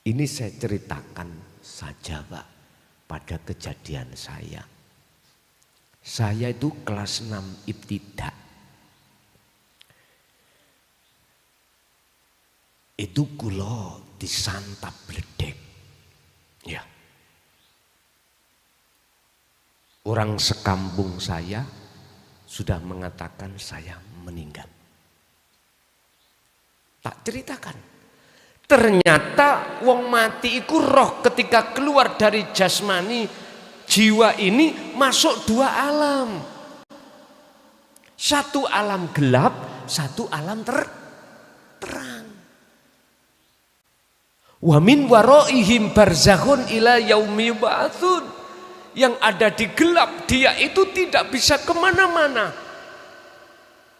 Ini saya ceritakan saja Pak, pada kejadian saya. Saya itu kelas 6 ibtidak. Itu kula disantap bledek. Ya. Orang sekampung saya sudah mengatakan saya meninggal. Tak ceritakan. Ternyata wong mati iku roh ketika keluar dari jasmani jiwa ini masuk dua alam. Satu alam gelap, satu alam terang. Wa min waraihim barzakhun ila yaumi yub'atsun. Yang ada di gelap dia itu tidak bisa kemana-mana.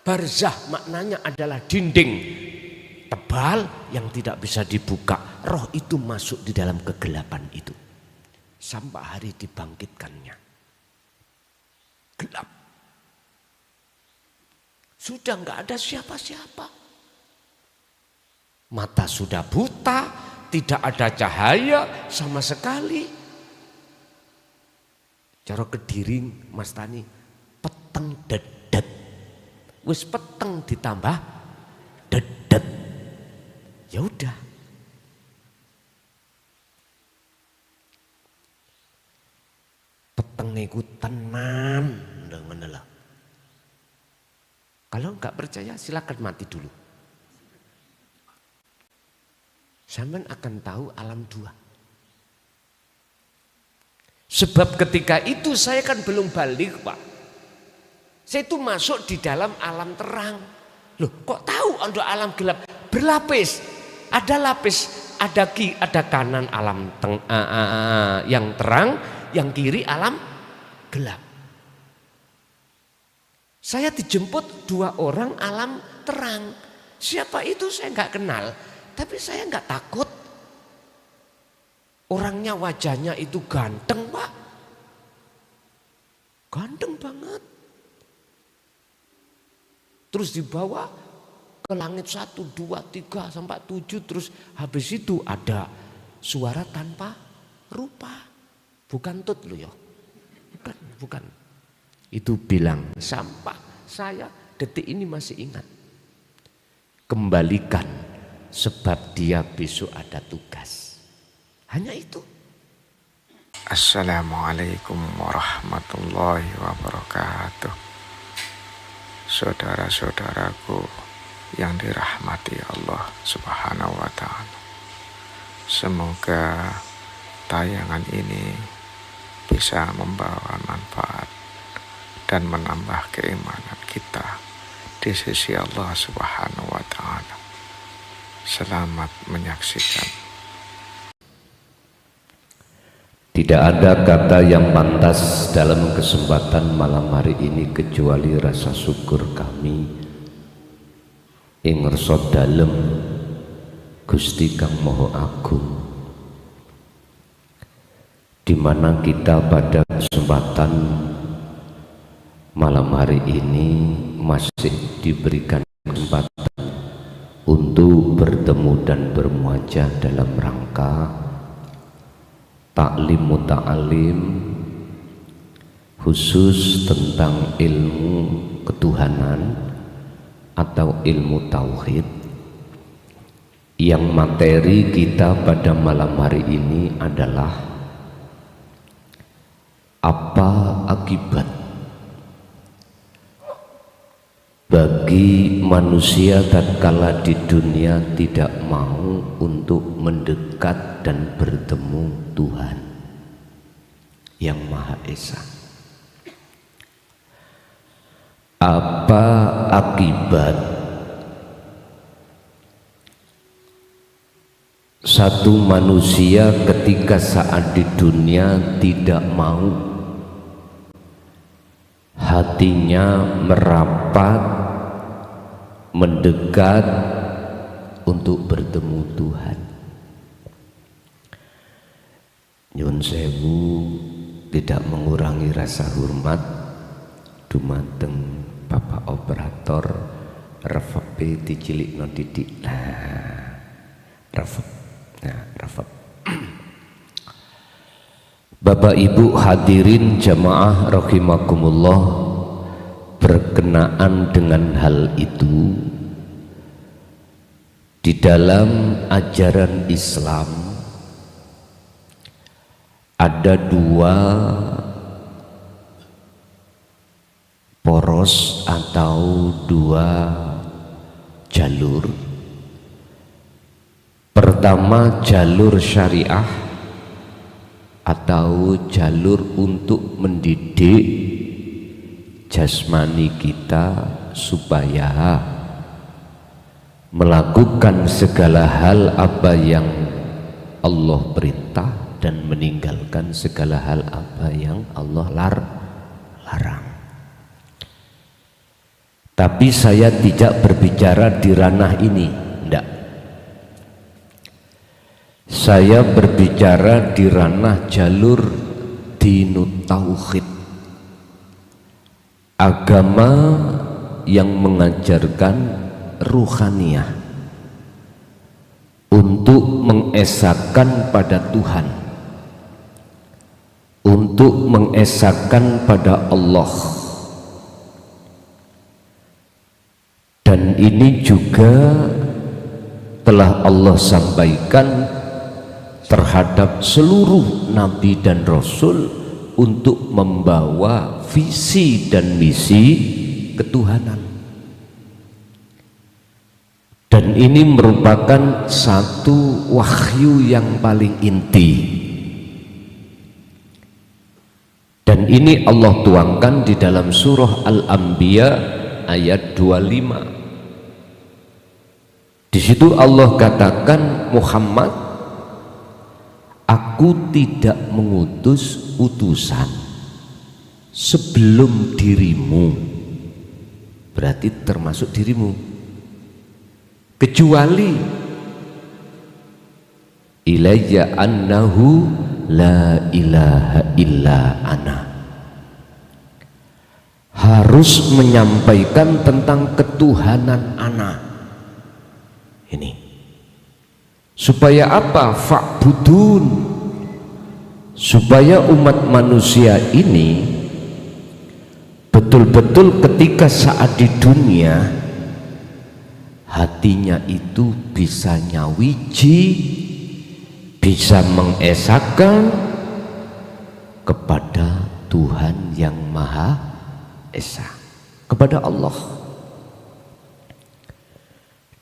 Barzah maknanya adalah dinding tebal yang tidak bisa dibuka. Roh itu masuk di dalam kegelapan itu sampai hari dibangkitkannya. Gelap. Sudah enggak ada siapa-siapa. Mata sudah buta, tidak ada cahaya sama sekali. Cara Kediri Mas Tani, peteng dedet. Wis peteng ditambah dedet. Ya udah. Petenge ku tenan, ngono lho. Kalau enggak percaya silakan mati dulu. Sampeyan akan tahu alam dua. Sebab ketika itu saya kan belum balik Pak. Saya itu masuk di dalam alam terang. Loh kok tahu ada alam gelap? Berlapis. Ada lapis, ada kanan alam yang terang, yang kiri alam gelap. Saya dijemput dua orang alam terang. Siapa itu saya nggak kenal. Tapi saya nggak takut. Orangnya wajahnya itu ganteng Pak. Ganteng banget. Terus dibawa ke langit 1, 2, 3 sampai 7. Terus habis itu ada suara tanpa rupa. Bukan tut loh ya. Bukan. Itu bilang sampah. Saya detik ini masih ingat. Kembalikan sebab dia besok ada tugas. Hanya itu. Assalamualaikum warahmatullahi wabarakatuh. Saudara-saudaraku yang dirahmati Allah Subhanahu wa ta'ala. Semoga tayangan ini bisa membawa manfaat dan menambah keimanan kita di sisi Allah Subhanahu wa ta'ala. Selamat menyaksikan. Tidak ada kata yang pantas dalam kesempatan malam hari ini kecuali rasa syukur kami ing ngersa dalem Gusti Kang Maha Agung, di mana kita pada kesempatan malam hari ini masih diberikan kesempatan untuk bertemu dan bermuajah dalam rangka taklim muta'alim khusus tentang ilmu ketuhanan atau ilmu tauhid, yang materi kita pada malam hari ini adalah apa akibat bagi manusia tatkala di dunia tidak mau untuk mendekat dan bertemu Tuhan yang Maha Esa. Apa akibat satu manusia ketika saat di dunia tidak mau hatinya merapat mendekat untuk bertemu Tuhan? Nyun sewu, tidak mengurangi rasa hormat dumateng Bapak Operator revepe dicilikno didik. Nah, reverb. Nah, reverb. Bapak Ibu hadirin jamaah rahimakumullah, berkenaan dengan hal itu, di dalam ajaran Islam ada dua poros atau dua jalur. Pertama, jalur syariah atau jalur untuk mendidik jasmani kita supaya melakukan segala hal apa yang Allah perintah dan meninggalkan segala hal apa yang Allah larang. Tapi saya tidak berbicara di ranah ini, enggak. Saya berbicara di ranah jalur dinut tauhid, agama yang mengajarkan ruhaniyah untuk mengesahkan pada Tuhan, untuk mengesahkan pada Allah. Dan ini juga telah Allah sampaikan terhadap seluruh nabi dan rasul untuk membawa visi dan misi ketuhanan. Dan ini merupakan satu wahyu yang paling inti. Dan ini Allah tuangkan di dalam surah Al-Anbiya ayat 25. Di situ Allah katakan, Muhammad, aku tidak mengutus utusan sebelum dirimu, berarti termasuk dirimu, kecuali ilayya annahu la ilaha illa ana, harus menyampaikan tentang ketuhanan ana ini. Supaya apa? Fa'budun, supaya umat manusia ini betul-betul ketika saat di dunia hatinya itu bisa nyawiji, bisa mengesahkan kepada Tuhan yang Maha Esa, kepada Allah.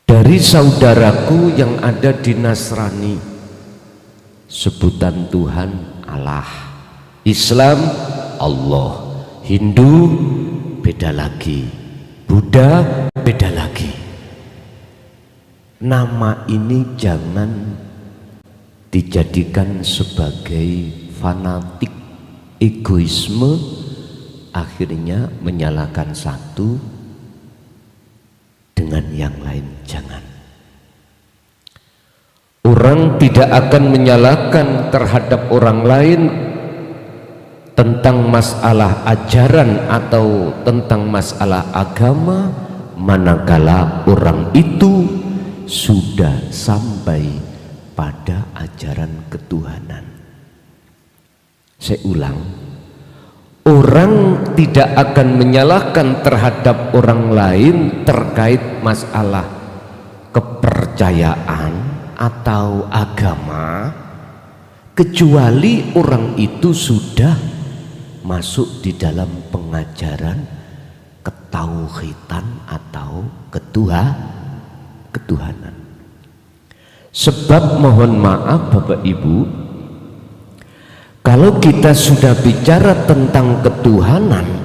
Dari saudaraku yang ada di Nasrani, sebutan Tuhan Allah, Islam Allah, Hindu beda lagi, Buddha beda lagi. Nama ini jangan dijadikan sebagai fanatik egoisme, akhirnya menyalahkan satu dengan yang lain. Jangan. Orang tidak akan menyalahkan terhadap orang lain tentang masalah ajaran atau tentang masalah agama manakala orang itu sudah sampai pada ajaran ketuhanan. Saya ulang, orang tidak akan menyalahkan terhadap orang lain terkait masalah kepercayaan atau agama kecuali orang itu sudah masuk di dalam pengajaran ketauhidan atau ketuhanan. Sebab mohon maaf Bapak Ibu, kalau kita sudah bicara tentang ketuhanan,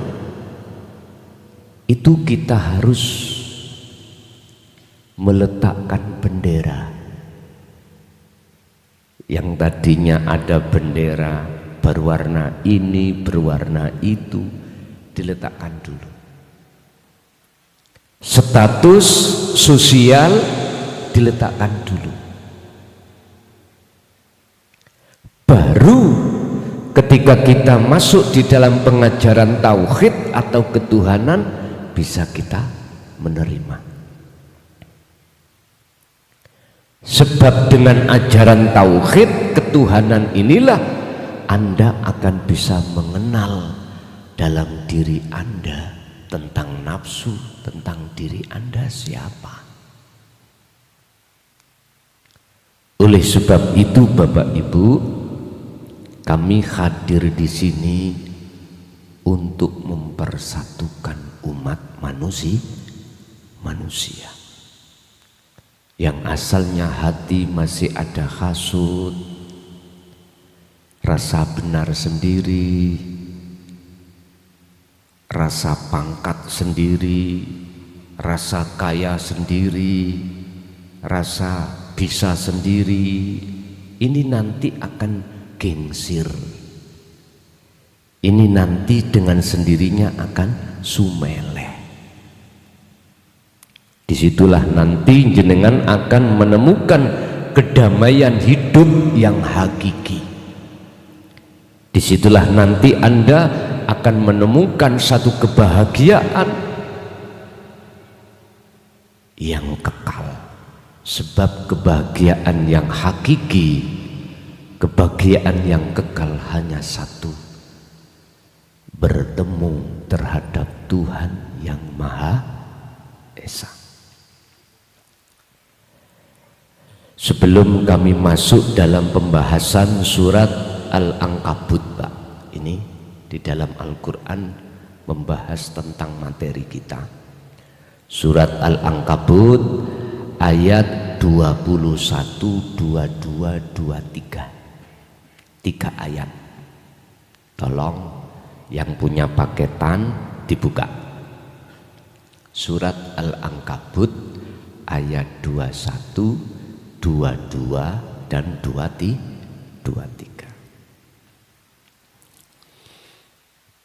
itu kita harus meletakkan bendera. Yang tadinya ada bendera berwarna ini, berwarna itu, diletakkan dulu. Status sosial diletakkan dulu. Baru ketika kita masuk di dalam pengajaran tauhid atau ketuhanan, bisa kita menerima. Sebab dengan ajaran tauhid ketuhanan inilah Anda akan bisa mengenal dalam diri Anda tentang nafsu, tentang diri Anda siapa. Oleh sebab itu Bapak Ibu, kami hadir di sini untuk mempersatukan umat manusia yang asalnya hati masih ada hasud, rasa benar sendiri, rasa pangkat sendiri, rasa kaya sendiri, rasa bisa sendiri. Ini nanti akan gengsir, ini nanti dengan sendirinya akan sumeleh. Disitulah nanti jenengan akan menemukan kedamaian hidup yang hakiki. Disitulah nanti Anda akan menemukan satu kebahagiaan yang kekal. Sebab kebahagiaan yang hakiki, kebahagiaan yang kekal hanya satu: bertemu terhadap Tuhan yang Maha Esa. Sebelum kami masuk dalam pembahasan surat Al-Ankabut, Pak, ini di dalam Al-Quran membahas tentang materi kita. Surat Al-Ankabut ayat 21, 22, 23. 3 ayat. Tolong yang punya paketan dibuka. Surat Al-Ankabut ayat 21, 22 dan 23.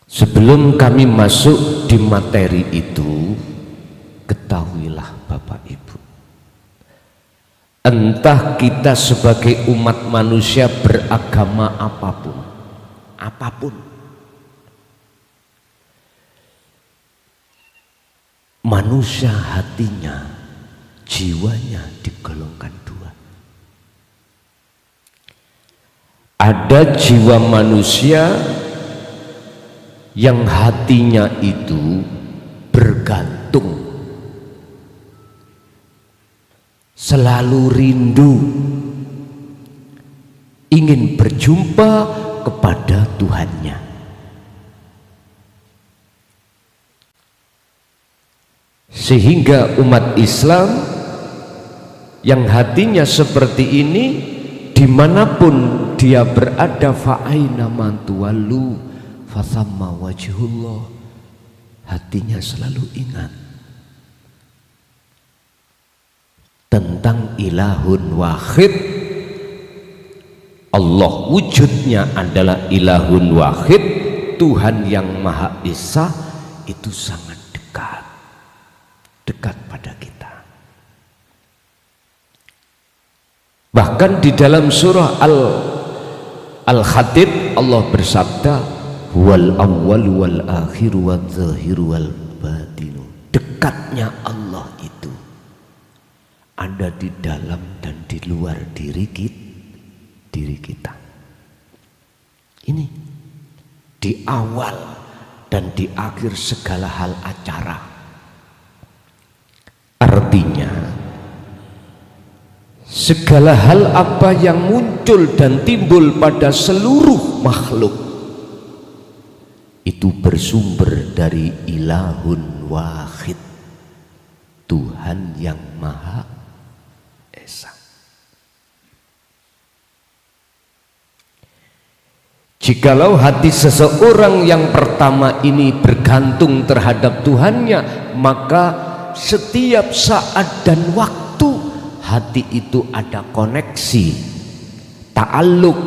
Sebelum kami masuk di materi itu, ketahuilah Bapak Ibu, entah kita sebagai umat manusia beragama apapun, manusia hatinya, jiwanya digolongkan 2. Ada jiwa manusia yang hatinya itu bergantung, selalu rindu, ingin berjumpa kepada Tuhannya. Sehingga umat Islam yang hatinya seperti ini, dimanapun dia berada, fa'aina man tuwallu fathamma wajhullah, hatinya selalu ingat tentang ilahun wahid. Allah wujudnya adalah ilahun wahid, Tuhan yang Maha Esa. Itu sangat dekat pada kita. Bahkan di dalam surah Al-Khatib Allah bersabda, wal awwal wal akhir wal zahir wal batinu. Dekatnya Allah itu ada di dalam dan di luar diri kita. Ini di awal dan di akhir segala hal acara. Artinya segala hal apa yang muncul dan timbul pada seluruh makhluk itu bersumber dari ilahun wahid, Tuhan yang Maha Esa. Jikalau hati seseorang yang pertama ini bergantung terhadap Tuhannya, maka setiap saat dan waktu hati itu ada koneksi, ta'alluq,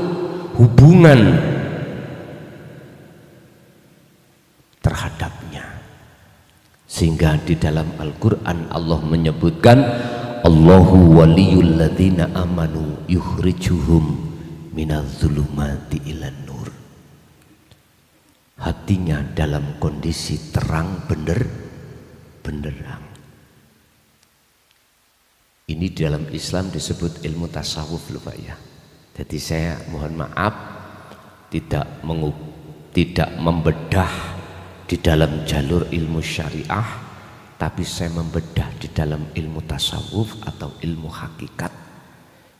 hubungan terhadapnya. Sehingga di dalam Al-Quran Allah menyebutkan, Allahu waliyul ladzina amanu yukhrijuhum minadz zulumati ilan nur. Hatinya dalam kondisi terang benderang. Ini di dalam Islam disebut ilmu tasawuf loh Pak ya. Jadi saya mohon maaf, tidak membedah di dalam jalur ilmu syariah, tapi saya membedah di dalam ilmu tasawuf atau ilmu hakikat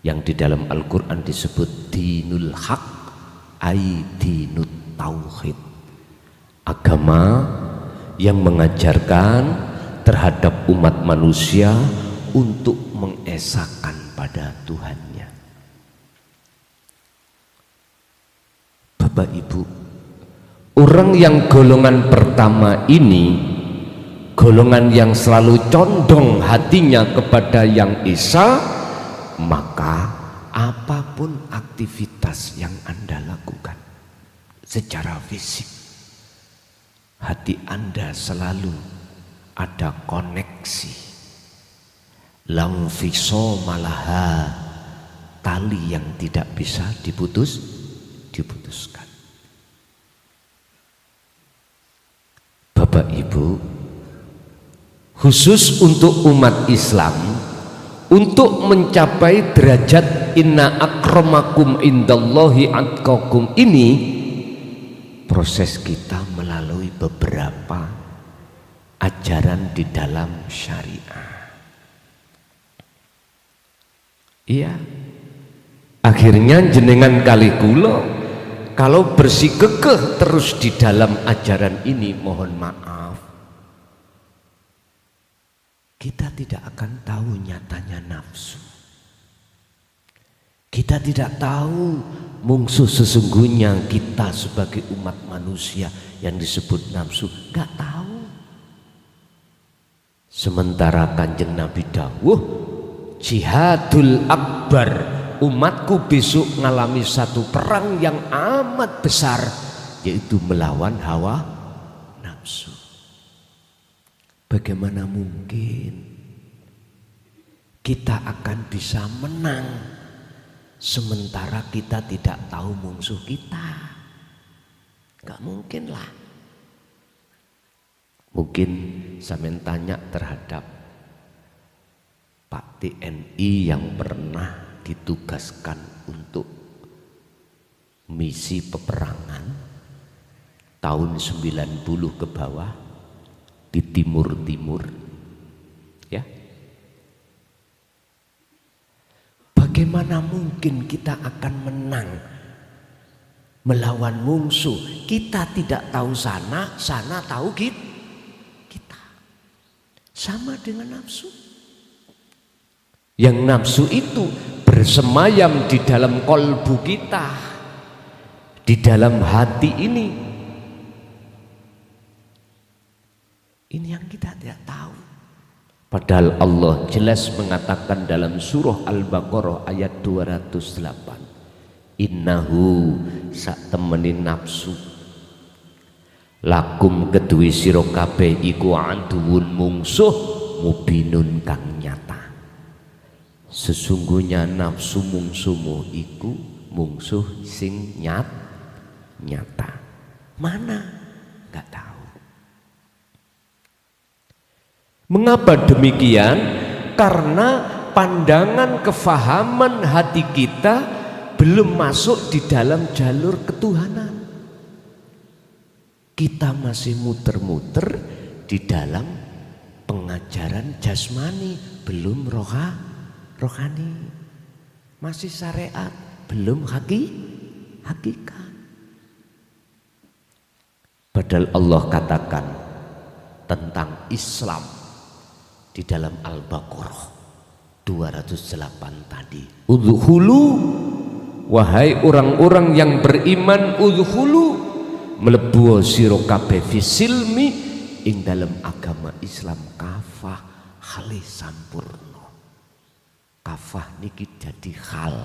yang di dalam Al-Quran disebut dinul haq, ai dinut tauhid, agama yang mengajarkan terhadap umat manusia untuk mengesahkan pada Tuhannya. Bapak Ibu, orang yang golongan pertama ini, golongan yang selalu condong hatinya kepada yang esa, maka apapun aktivitas yang Anda lakukan secara fisik, hati Anda selalu ada koneksi. Lam malaha, tali yang tidak bisa diputuskan. Bapak Ibu, khusus untuk umat Islam, untuk mencapai derajat inna akramakum indallahi atqakum ini, proses kita melalui beberapa ajaran di dalam syariah. Iya, akhirnya jenengan kali kula kalau bersikukuh terus di dalam ajaran ini, mohon maaf, kita tidak akan tahu nyatanya nafsu. Kita tidak tahu musuh sesungguhnya kita sebagai umat manusia yang disebut nafsu, gak tahu. Sementara Kanjeng Nabi dawuh, jihadul akbar, umatku besok mengalami satu perang yang amat besar, yaitu melawan hawa nafsu. Bagaimana mungkin kita akan bisa menang sementara kita tidak tahu musuh kita? Gak mungkin lah. Mungkin saya tanya terhadap Pak TNI yang pernah ditugaskan untuk misi peperangan tahun 90 ke bawah di timur-timur, ya. Bagaimana mungkin kita akan menang melawan musuh? Kita tidak tahu sana, sana tahu kita. Sama dengan nafsu. Yang nafsu itu bersemayam di dalam kolbu kita, di dalam hati ini. Ini yang kita tidak tahu. Padahal Allah jelas mengatakan dalam surah Al-Baqarah ayat 208, innahu sak temenin nafsu lakum kedue sira kabeh iku aduwun mungsuh mubinun kang nyata. Sesungguhnya nafsu mungsuhmu iku mungsuh sing nyata. Mana? Enggak tahu. Mengapa demikian? Karena pandangan kefahaman hati kita belum masuk di dalam jalur ketuhanan. Kita masih muter-muter di dalam pengajaran jasmani, belum rohani. Masih syariat, belum hakikat. Padahal Allah katakan tentang Islam di dalam Al-Baqarah 208 tadi, udkhulu, wahai orang-orang yang beriman, udkhulu, mlebu sira kabeh fisilmi ing dalam agama Islam kafah halih sampurna. Kafah niki dadi hal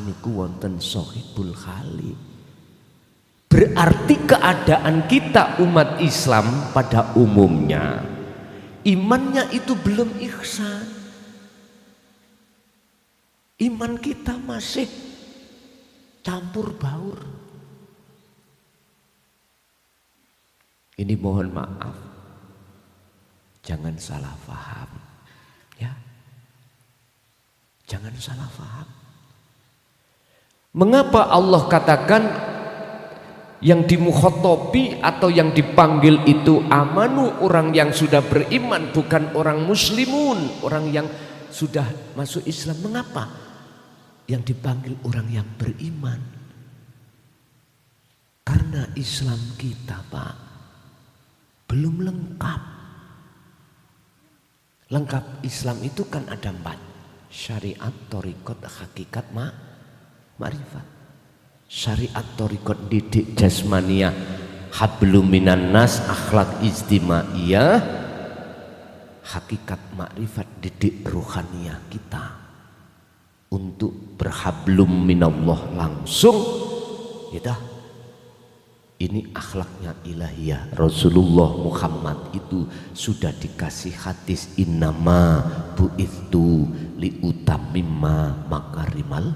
niku wonten sahibul khali. Berarti keadaan kita umat Islam pada umumnya imannya itu belum ihsan. Iman kita masih campur baur. Ini mohon maaf, jangan salah paham, ya, jangan salah paham. Mengapa Allah katakan yang dimukhotobi atau yang dipanggil itu amanu, orang yang sudah beriman, bukan orang muslimun, orang yang sudah masuk Islam? Mengapa yang dipanggil orang yang beriman? Karena Islam kita, Pak, belum lengkap. Lengkap Islam itu kan ada 4: syariat, thariqat, hakikat, ma'rifat. Syariat, thariqat, didik jasmaniyah, hablum minan nas, akhlak ijtimaiyah. Hakikat, makrifat, didik ruhaniyah kita untuk berhablum minallah langsung. Ya, ini akhlaknya ilahiyah. Rasulullah Muhammad itu sudah dikasih hadis, innama bu'ithu liutamimma makarimal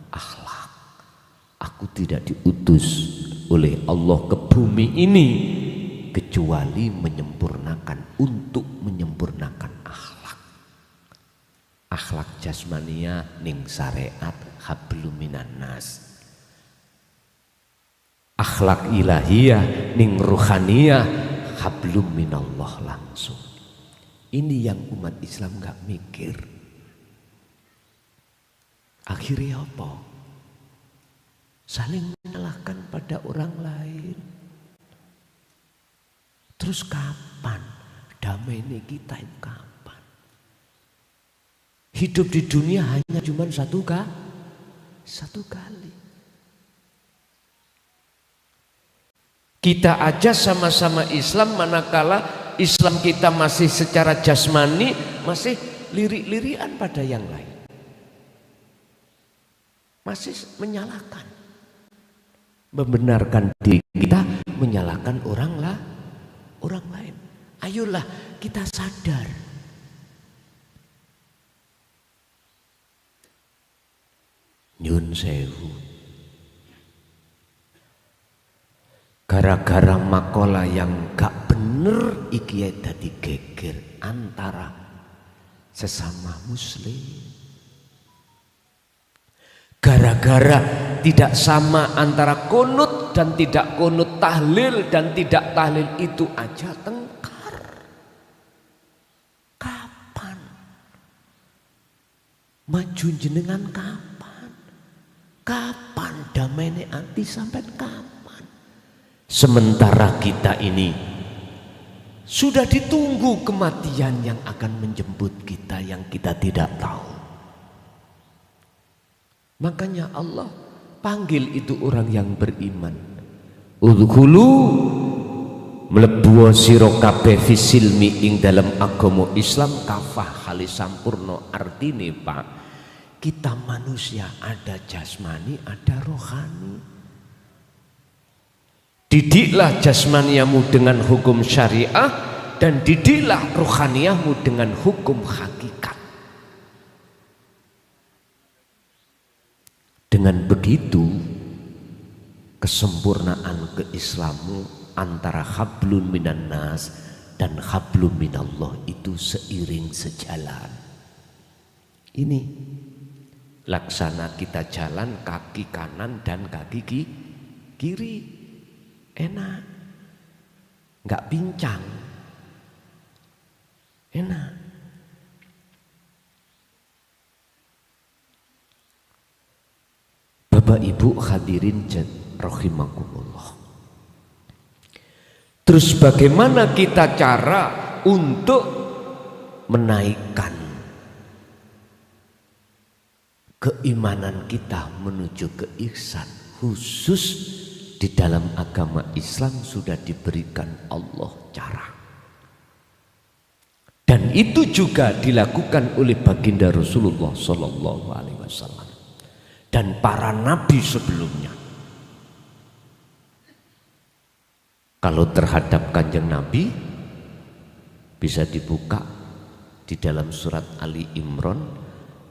akhlak. Aku tidak diutus oleh Allah ke bumi ini kecuali untuk menyempurnakan akhlak. Akhlak jasmania ning syariat hablum minan nas. Akhlak ilahiyah ning ruhaniyah hablum minallah langsung. Ini yang umat Islam gak mikir. Akhirnya apa? Saling menyalahkan pada orang lain. Terus kapan damai ini kita itu kapan? Hidup di dunia hanya cuma satu kali. Kita aja sama-sama Islam, manakala Islam kita masih secara jasmani masih lirik-lirian pada yang lain. Masih menyalahkan. Membenarkan diri kita, menyalahkan orang lain. Ayolah kita sadar. Nyun sewu. Gara-gara makola yang gak bener iki dadi geger antara sesama muslim. Gara-gara tidak sama antara kunut dan tidak kunut, tahlil dan tidak tahlil, itu aja tengkar. Kapan? Maju jenengan kapan? Kapan damai ati sampai kapan? Sementara kita ini sudah ditunggu kematian yang akan menjemput kita yang kita tidak tahu. Makanya Allah panggil itu orang yang beriman. Udkhulu mlebu sira kabeh fisilmi ing dalam agama Islam kafah halis sampurno. Artine Pak, kita manusia ada jasmani, ada rohani. Didiklah jasmaniamu dengan hukum syariah dan didiklah rohaniahmu dengan hukum hakikat. Dengan begitu kesempurnaan keislamu antara hablun minan nas dan hablum minallah itu seiring sejalan. Ini laksana kita jalan kaki kanan dan kaki kiri, enak, nggak pincang, enak. Bapak Ibu hadirin rahimakumullah. Terus bagaimana kita cara untuk menaikkan keimanan kita menuju ke ihsan? Khusus di dalam agama Islam sudah diberikan Allah cara. Dan itu juga dilakukan oleh baginda Rasulullah Sallallahu Alaihi Wasallam dan para nabi sebelumnya. Kalau terhadap kanjeng Nabi bisa dibuka di dalam surat Ali Imran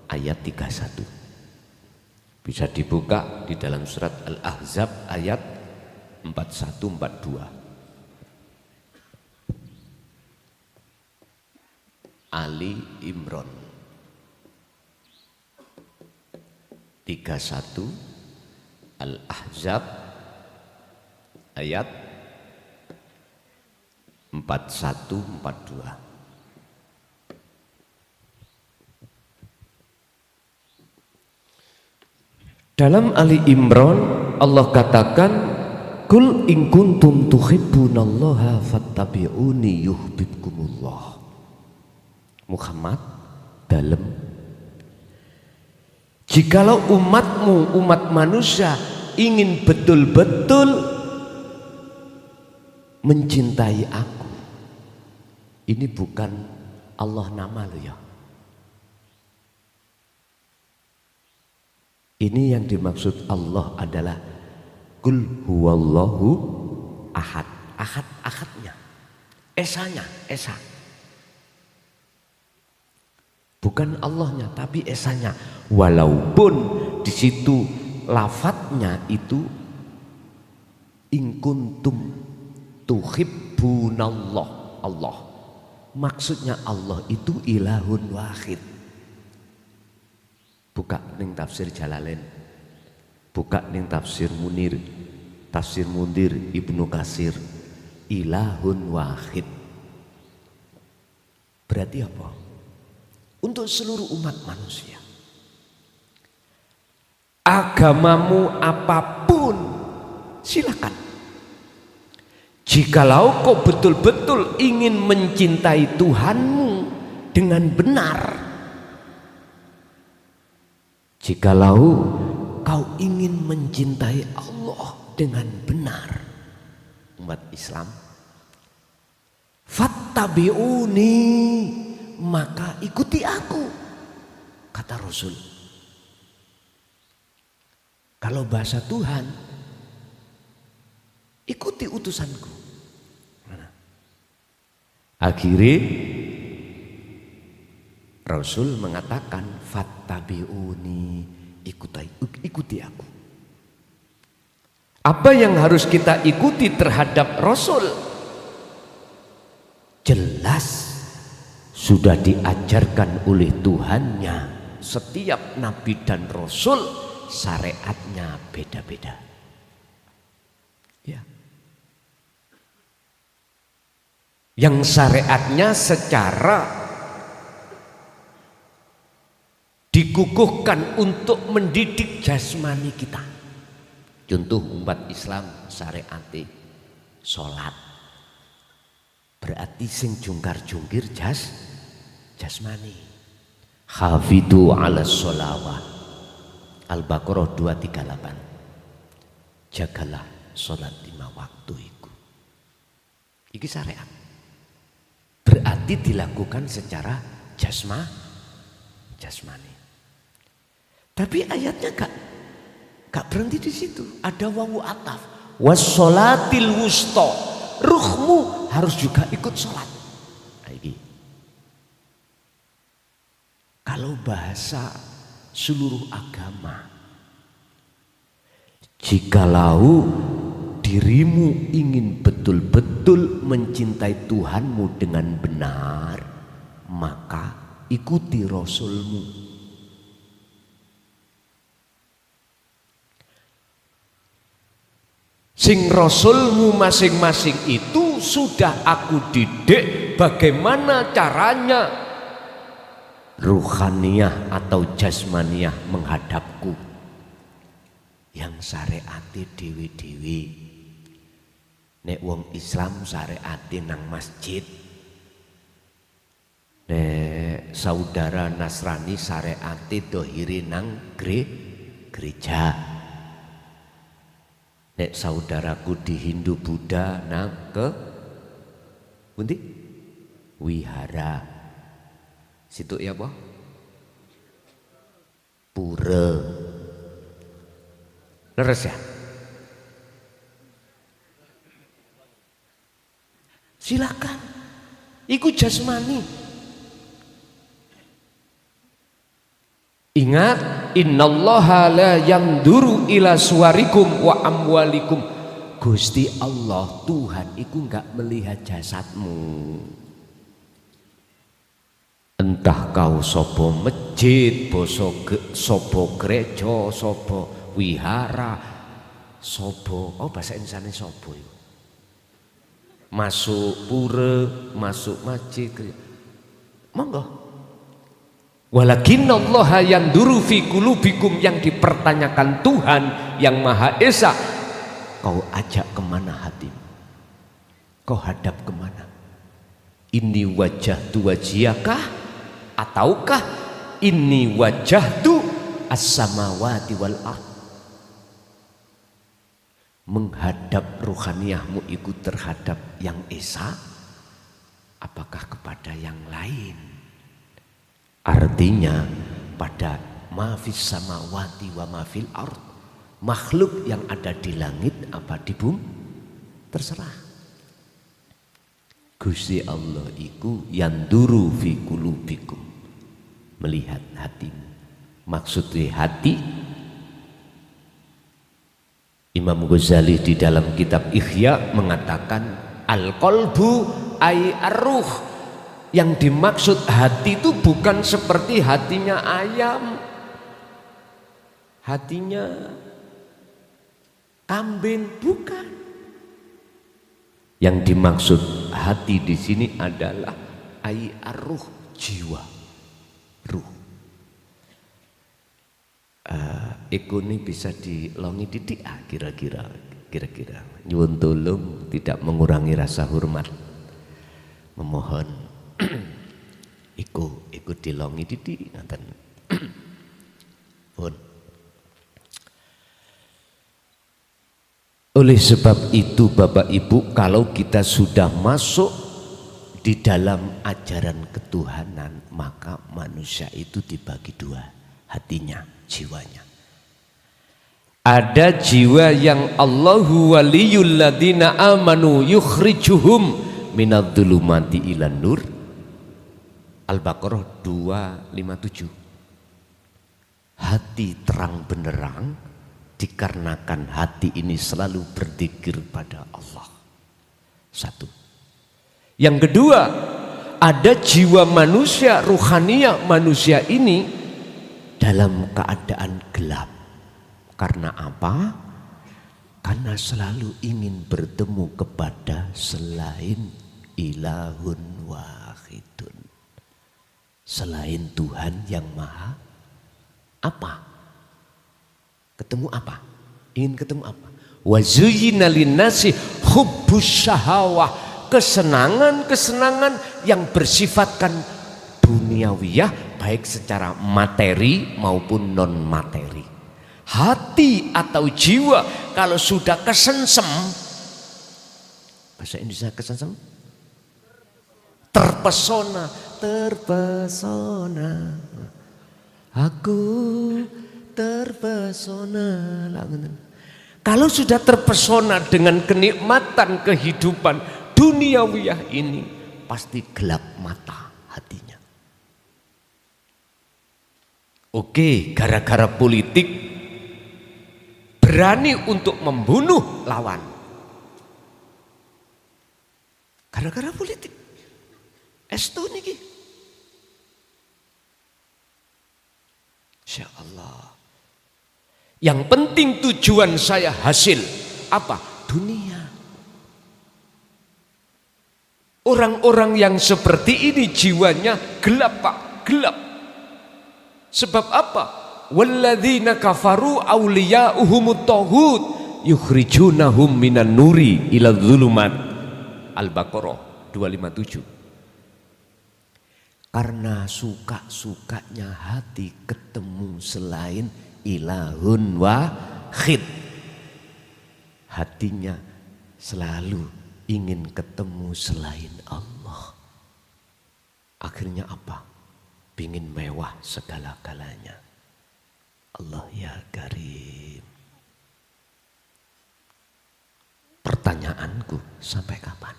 ayat 31. Bisa dibuka di dalam surat Al-Ahzab ayat 41-42. Ali Imran 31 Al-Ahzab ayat 41-42. Dalam Ali Imran Allah katakan, Kul in kuntum tuhibbunallaha fattabi'uni yuhibbukumullah. Muhammad, dalam jikalau umatmu, umat manusia ingin betul-betul mencintai aku, ini bukan Allah nama lo ya, ini yang dimaksud Allah adalah Kul huwallahu ahad. Ahad, ahadnya, esanya, esa. Bukan Allahnya, tapi esanya. Walaupun di situ lafadznya itu in kuntum tuhibbunallah, Allah. Maksudnya Allah itu ilahun wahid. Buka ning tafsir Jalalain, buka ning tafsir Munir, tafsir Mundir Ibnu Katsir, ilahun wahid. Berarti apa? Untuk seluruh umat manusia, agamamu apapun silakan. Jikalau kau betul-betul ingin mencintai Tuhanmu dengan benar, jikalau kau ingin mencintai Allah dengan benar, umat Islam, fattabi'uni, maka ikuti aku, kata Rasul. Kalau bahasa Tuhan, ikuti utusanku. Akhirnya Rasul mengatakan fattabi'uni, ikuti aku. Apa yang harus kita ikuti terhadap Rasul? Jelas sudah diajarkan oleh Tuhannya. Setiap nabi dan rasul syariatnya beda-beda. Ya. Yang syariatnya secara dikukuhkan untuk mendidik jasmani kita. Contoh umat Islam syariati sholat, berarti sing jungkar-jungkir jasmani. Hafidhu ala sholawat, Al-Baqarah 238. Jagalah sholat 5 waktu itu. Iki syariat. Berarti dilakukan secara jasmani. Tapi ayatnya gak berhenti di situ. Ada wawu ataf. Wassolatil wusta. Ruhmu harus juga ikut sholat. Kalau bahasa seluruh agama, jikalau dirimu ingin betul-betul mencintai Tuhanmu dengan benar, maka ikuti Rasulmu. Sing Rasulmu masing-masing itu sudah aku didik bagaimana caranya ruhaniyah atau jasmaniyah menghadapku. Yang syariati dewi-dewi. Nek wong Islam syariati nang masjid. Nek saudara Nasrani syariati dohiri nang gereja. Nek saudaraku di Hindu Buddha nang ke pundi? Wihara. Situ ya apa? Pura. Leres ya? Silakan. Iku jasmani. Ingat, innallaha la yanduru ila suwarikum wa amwalikum. Gusti Allah, Tuhan iku enggak melihat jasadmu. Entah kau sopo masjid, sopo gereja, sopo wihara, sobo, oh bahasa Indonesianya sobo itu. Masuk pura, masuk masjid, monggo. Walakinallaha yanduru fi qulubikum, yang dipertanyakan Tuhan yang Maha Esa, kau ajak kemana hatimu, kau hadap kemana? Ini wajah tu wajiyakah, ataukah ini wajah tu as-samawati wal ardh? Menghadap ruhaniyahmu itu terhadap yang Esa, apakah kepada yang lain? Artinya pada mafis samawati wa mafil ard, makhluk yang ada di langit apa di bumi, terserah. Gusti Allah iku yanduru fi qulubikum, melihat hatimu. Maksudnya hati, Imam Ghazali di dalam kitab Ihya mengatakan al-qalbu ay ar-ruh, yang dimaksud hati itu bukan seperti hatinya ayam, hatinya kambing, bukan. Yang dimaksud hati di sini adalah ay ar-ruh, jiwa, ruh. Iku ini bisa dilongi titik kira-kira nyuwun tolong tidak mengurangi rasa hormat, memohon iku dilongi titik ngaten. Pun oleh sebab itu Bapak Ibu, kalau kita sudah masuk di dalam ajaran ketuhanan, maka manusia itu dibagi dua, hatinya, jiwanya. Ada jiwa yang Allahu waliyul ladina amanu yukhrijuhum minadh-dhulumati ilan nur. Al-Baqarah 257. Hati terang benderang dikarenakan hati ini selalu berzikir pada Allah. Satu. Yang kedua, ada jiwa manusia, ruhaniyah manusia ini dalam keadaan gelap. Karena apa? Karena selalu ingin bertemu kepada selain ilahun wahidun, selain Tuhan yang maha apa? Ketemu apa? Ingin ketemu apa? Wa zuyyina linnasi hubbus syahawah, kesenangan-kesenangan yang bersifatkan duniawiyah, baik secara materi maupun non materi. Hati atau jiwa kalau sudah kesensem, bahasa Indonesia kesensem, terpesona, aku terpesona. Kalau sudah terpesona dengan kenikmatan kehidupan duniawiyah ini, pasti gelap mata hatinya. Oke, gara-gara politik berani untuk membunuh lawan. Gara-gara politik. Estu niki. Insya Allah. Yang penting tujuan saya hasil apa? Dunia. Orang-orang yang seperti ini jiwanya gelap, Pak, gelap. Sebab apa? Walladzina kafaru awliya'uhumut taghut yukhrijunahum minan nuri ila dzulumat. Al-Baqarah 257. Karena suka-sukanya hati ketemu selain ilahun wahid, hatinya selalu ingin ketemu selain Allah. Akhirnya apa? Pingin mewah segala-galanya. Allah ya Karim. Pertanyaanku, sampai kapan?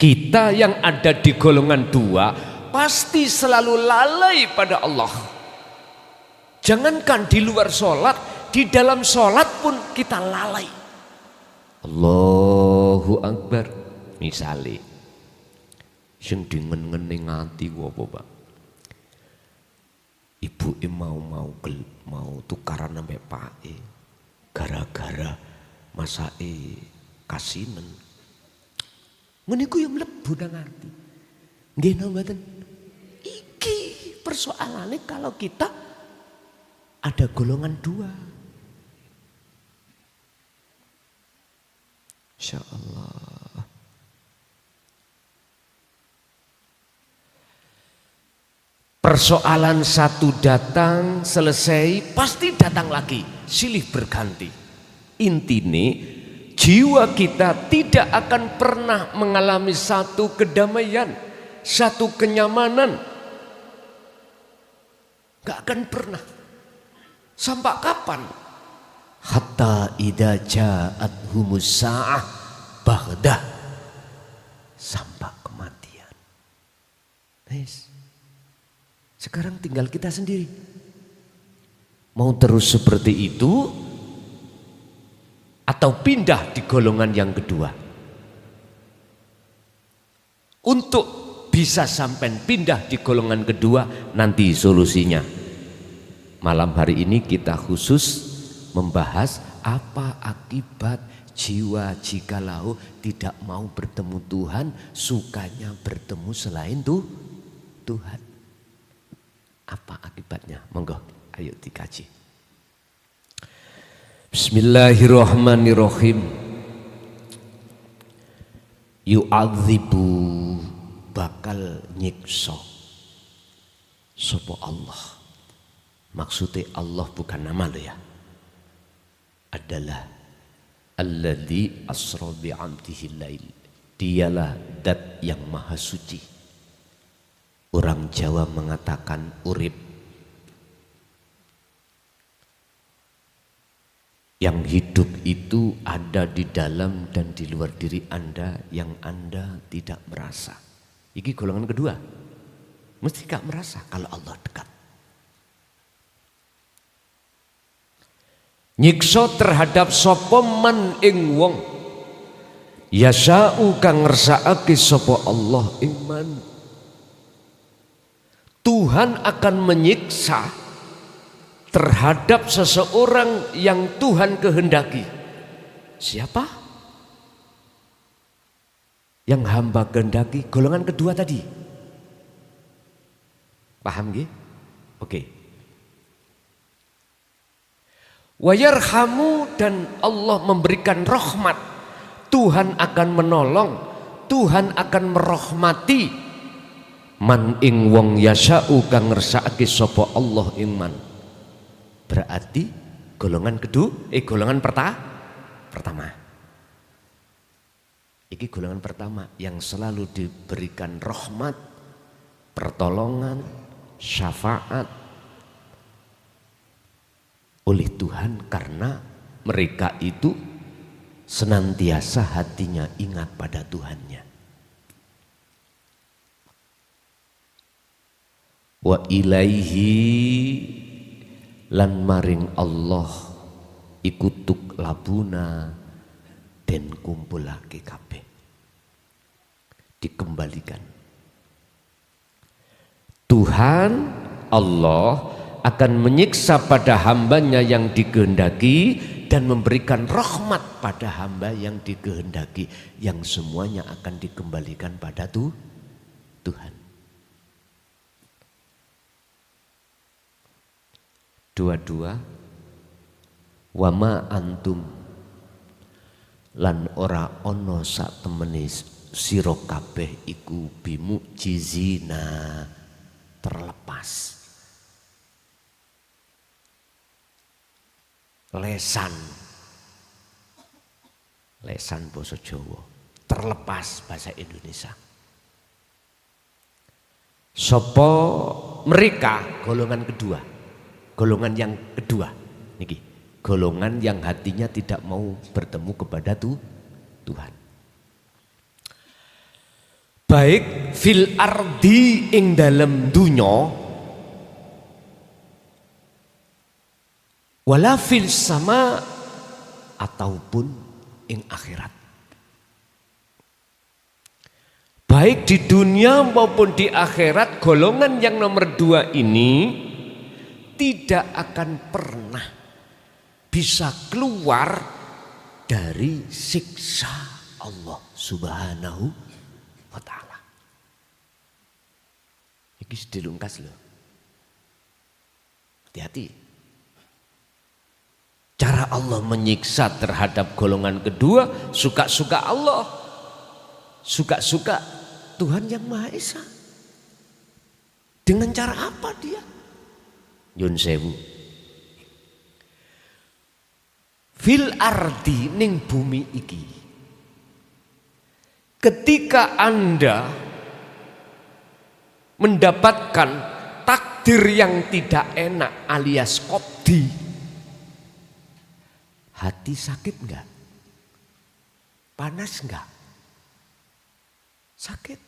Kita yang ada di golongan dua pasti selalu lalai pada Allah. Jangankan di luar sholat, di dalam sholat pun kita lalai. Allahu Akbar. Misalnya, sing dingen-ngene ngati apa, Pak? Ibu mau tukaran sampai Pak gara-gara masake kasinen. Meniku yang mlebu nang ati. Nggih napa mboten? Iki persoalannya kalau kita ada golongan dua. Insya Allah. Persoalan satu datang, selesai, pasti datang lagi, silih berganti. Intine, jiwa kita tidak akan pernah mengalami satu kedamaian, satu kenyamanan. Gak akan pernah. Sampai kapan? Hatta idza ja'athumus sa'ah baghdah. Sampai kematian. Nice. Sekarang tinggal kita sendiri. Mau terus seperti itu atau pindah di golongan yang kedua. Untuk bisa sampai pindah di golongan kedua, nanti solusinya. Malam hari ini kita khusus membahas apa akibat jiwa jikalau tidak mau bertemu Tuhan, sukanya bertemu selain Tuhan. Apa akibatnya? Monggo, ayo dikaji. Bismillahirrahmanirrahim. Yu'adzibu, bakal nyiksa sapa Allah. Maksudnya Allah bukan nama lo ya. Adalah alladzi asra bi'abdihi lail. Dialah dat yang maha suci. Orang Jawa mengatakan urip. Yang hidup itu ada di dalam dan di luar diri Anda yang Anda tidak merasa. Ini golongan kedua. Mesti gak merasa kalau Allah dekat. Nyiksa terhadap sapa man ing wong yasa'u kang ngersakake sapa Allah ing man. Tuhan akan menyiksa terhadap seseorang yang Tuhan kehendaki. Siapa? Yang hamba kehendaki, golongan kedua tadi. Paham nggih? Oke. Wa yarhamu, dan Allah memberikan rahmat. Tuhan akan menolong, Tuhan akan merahmati man ing wong yasa'u kang ngersakake sapa Allah ing man. Berarti golongan kedua, golongan pertama. Iki golongan pertama yang selalu diberikan rahmat, pertolongan, syafaat oleh Tuhan karena mereka itu senantiasa hatinya ingat pada Tuhannya. Wa ilaihi lan maring Allah ikutuk labuna den kumpulake kabeh, dikembalikan. Tuhan Allah akan menyiksa pada hambanya yang dikehendaki dan memberikan rahmat pada hamba yang dikehendaki, yang semuanya akan dikembalikan pada Tuhan. Dua-dua, wama antum lan ora ono sak temene sira kabeh iku bimu'jizina, terlepas. Lesan basa Jawa, terlepas bahasa Indonesia. Sopo mereka golongan kedua. Golongan yang kedua, niki, golongan yang hatinya tidak mau bertemu kepada Tuhan. Baik fil ardi ing dalem dunya, wala fil sama, ataupun ing akhirat. Baik di dunia maupun di akhirat, golongan yang nomor dua ini tidak akan pernah bisa keluar dari siksa Allah Subhanahu wa ta'ala. Ini dilungkas loh. Hati-hati. Cara Allah menyiksa terhadap golongan kedua, suka-suka Allah. Suka-suka Tuhan yang Maha Esa. Dengan cara apa dia? Yun sewu. Fil ardi ning bumi iki. Ketika Anda mendapatkan takdir yang tidak enak alias qobdi, hati sakit enggak? Panas enggak? Sakit.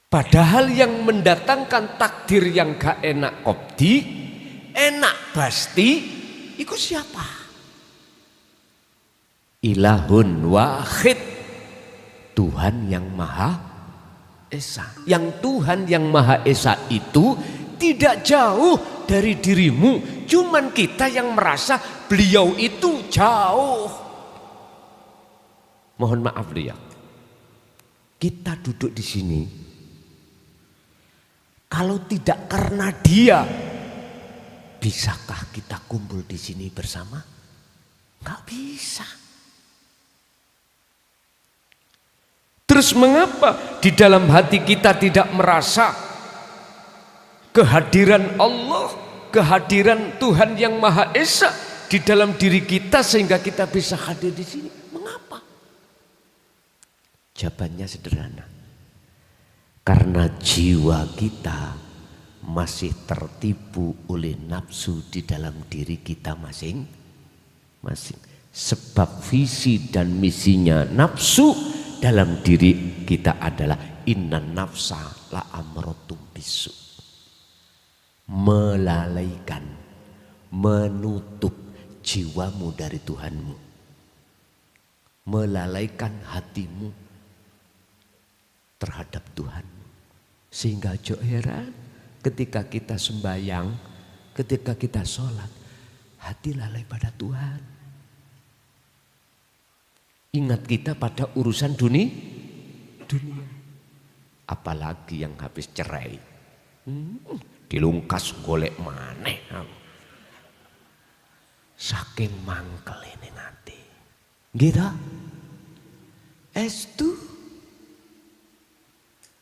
Padahal yang mendatangkan takdir yang gak enak qobdi, enak pasti, itu siapa? Ilahun wahid, Tuhan yang Maha Esa. Yang Tuhan yang Maha Esa itu tidak jauh dari dirimu, cuman kita yang merasa beliau itu jauh. Mohon maaf ya, kita duduk di sini. Kalau tidak karena dia, bisakah kita kumpul di sini bersama? Enggak bisa. Terus mengapa di dalam hati kita tidak merasa kehadiran Allah, kehadiran Tuhan yang Maha Esa di dalam diri kita sehingga kita bisa hadir di sini? Mengapa? Jawabannya sederhana. Karena jiwa kita masih tertipu oleh nafsu di dalam diri kita masing-masing. Sebab visi dan misinya nafsu dalam diri kita adalah innan nafsa la amrotum bisu. Melalaikan, menutup jiwamu dari Tuhanmu. Melalaikan hatimu terhadap Tuhan. Sehingga jo heran ketika kita sembahyang, ketika kita sholat, hati lalai pada Tuhan. Ingat kita pada urusan dunia. Apalagi yang habis cerai. Dilungkas golek maneh. Saking mangkel ini nanti. Gitu? Estu.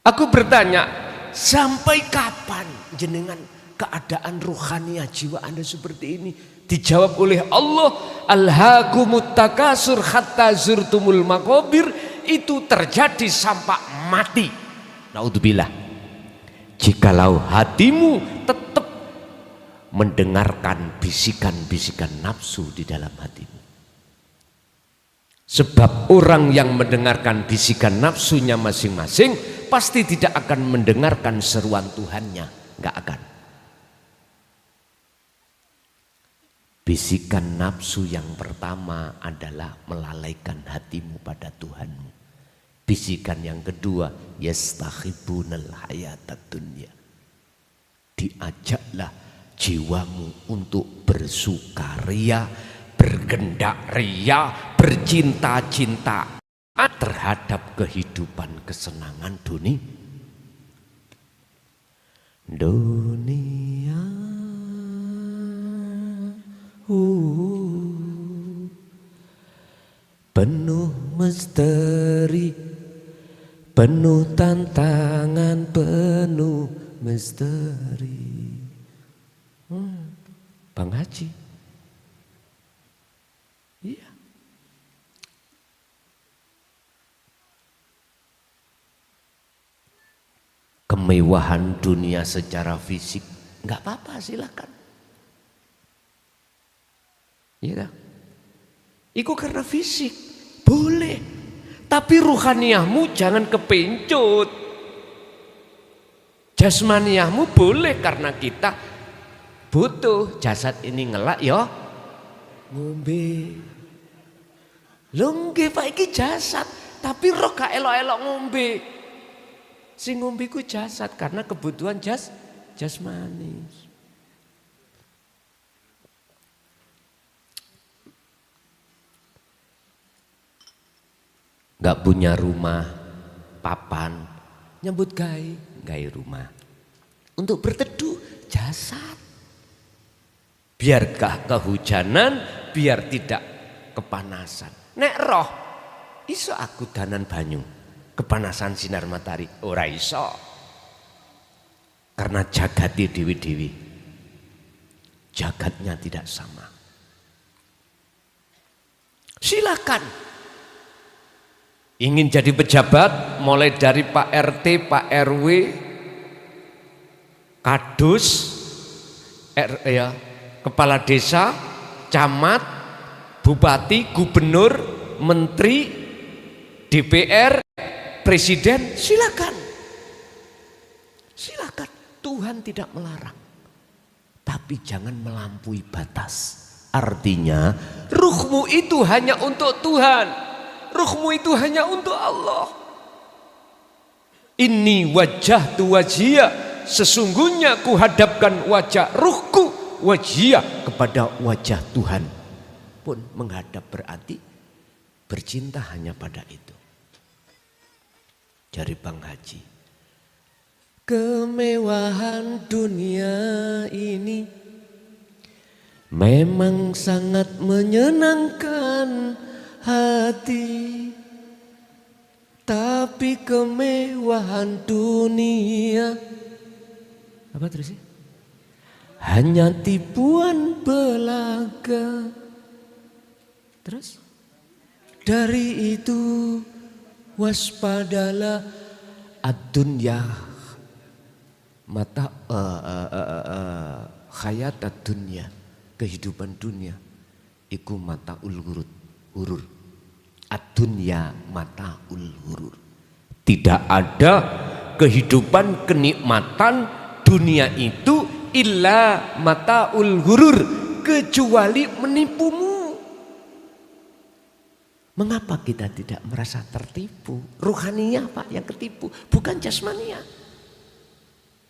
Aku bertanya, sampai kapan jenengan keadaan rohaniah jiwa Anda seperti ini? Dijawab oleh Allah, alhaakumut takasur hatta zurtumul maqabir, itu terjadi sampai mati. Naudzubillah. Jikalau hatimu tetap mendengarkan bisikan-bisikan nafsu di dalam hatimu. Sebab orang yang mendengarkan bisikan nafsunya masing-masing pasti tidak akan mendengarkan seruan Tuhannya, enggak akan. Bisikan nafsu yang pertama adalah melalaikan hatimu pada Tuhanmu. Bisikan yang kedua, yastakhibunal hayatad dunya. Diajaklah jiwamu untuk bersukaria, bergendak ria, bercinta-cinta terhadap kehidupan kesenangan dunia. Penuh misteri, penuh tantangan, penuh misteri. Bang Haji. Iya. Kemewahan dunia secara fisik nggak apa-apa, silakan. Iya. Iku karena fisik boleh, tapi ruhaniahmu jangan kepencut. Jasmaniahmu boleh karena kita butuh jasad ini ngelak ya ngombe. Lho nggih Pak iki jasad, tapi roh gak elok-elok ngombe. Sing ngombe ku jasad karena kebutuhan jasmani. Gak punya rumah, papan, nyambut gawe rumah. Untuk berteduh jasad. Biar gak kehujanan, biar tidak kepanasan. Nek roh, iso aku danan banyu, kepanasan sinar matahari, ora iso. Karena jagati dewi-dewi, jagatnya tidak sama. Silakan. Ingin jadi pejabat, mulai dari Pak RT, Pak RW, Kadus, Kepala Desa, Camat, Bupati, Gubernur, Menteri, DPR, Presiden, silakan. Silakan, Tuhan tidak melarang. Tapi jangan melampaui batas. Artinya, ruhmu itu hanya untuk Tuhan. Ruhmu itu hanya untuk Allah. Inni wajah tu wajia, sesungguhnya ku hadapkan wajah ruhku wajia kepada wajah Tuhan. Pun menghadap berarti bercinta hanya pada itu. Jari Bang Haji, kemewahan dunia ini memang sangat menyenangkan hati, tapi kemewahan dunia apa terus sih? Hanya tipuan belaka. Terus dari itu waspadalah ad-dunya mata hayat ad-dunya, kehidupan dunia iku mata hurur. Ad-dunya mata hurur. Tidak ada kehidupan kenikmatan dunia itu illa mata hurur, kecuali menipumu. Mengapa kita tidak merasa tertipu? Ruhaninya Pak yang ketipu, bukan jasmania.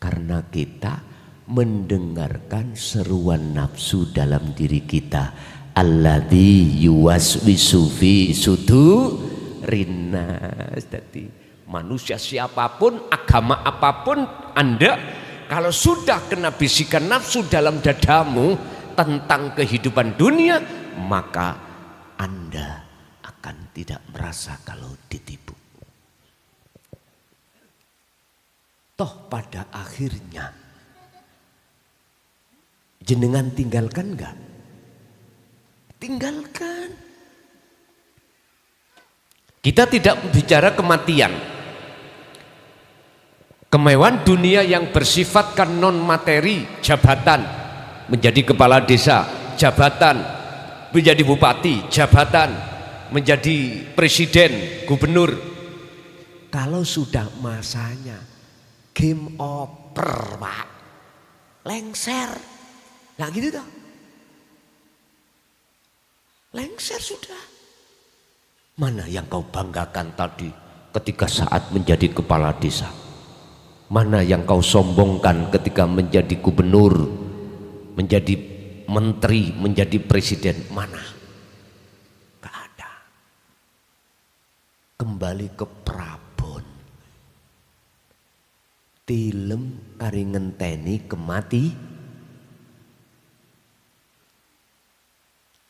Karena kita mendengarkan seruan nafsu dalam diri kita. Alladzi yuwaswisu fi sudurinas. Jadi manusia siapapun, agama apapun Anda, kalau sudah kena bisikan nafsu dalam dadamu tentang kehidupan dunia, maka Anda akan tidak merasa kalau ditipu. Toh pada akhirnya jenengan tinggalkan enggak? Tinggalkan. Kita tidak bicara kematian. Kemewahan dunia yang bersifatkan non materi, jabatan, menjadi kepala desa, jabatan, menjadi bupati, jabatan, menjadi presiden, gubernur. Kalau sudah masanya game over, Pak. Lengser. Nah gitu toh. Lengser sudah. Mana yang kau banggakan tadi ketika saat menjadi kepala desa? Mana yang kau sombongkan ketika menjadi gubernur, menjadi menteri, menjadi presiden? Mana? Gak ada. Kembali ke Prabon. Tilem kari ngenteni kemati.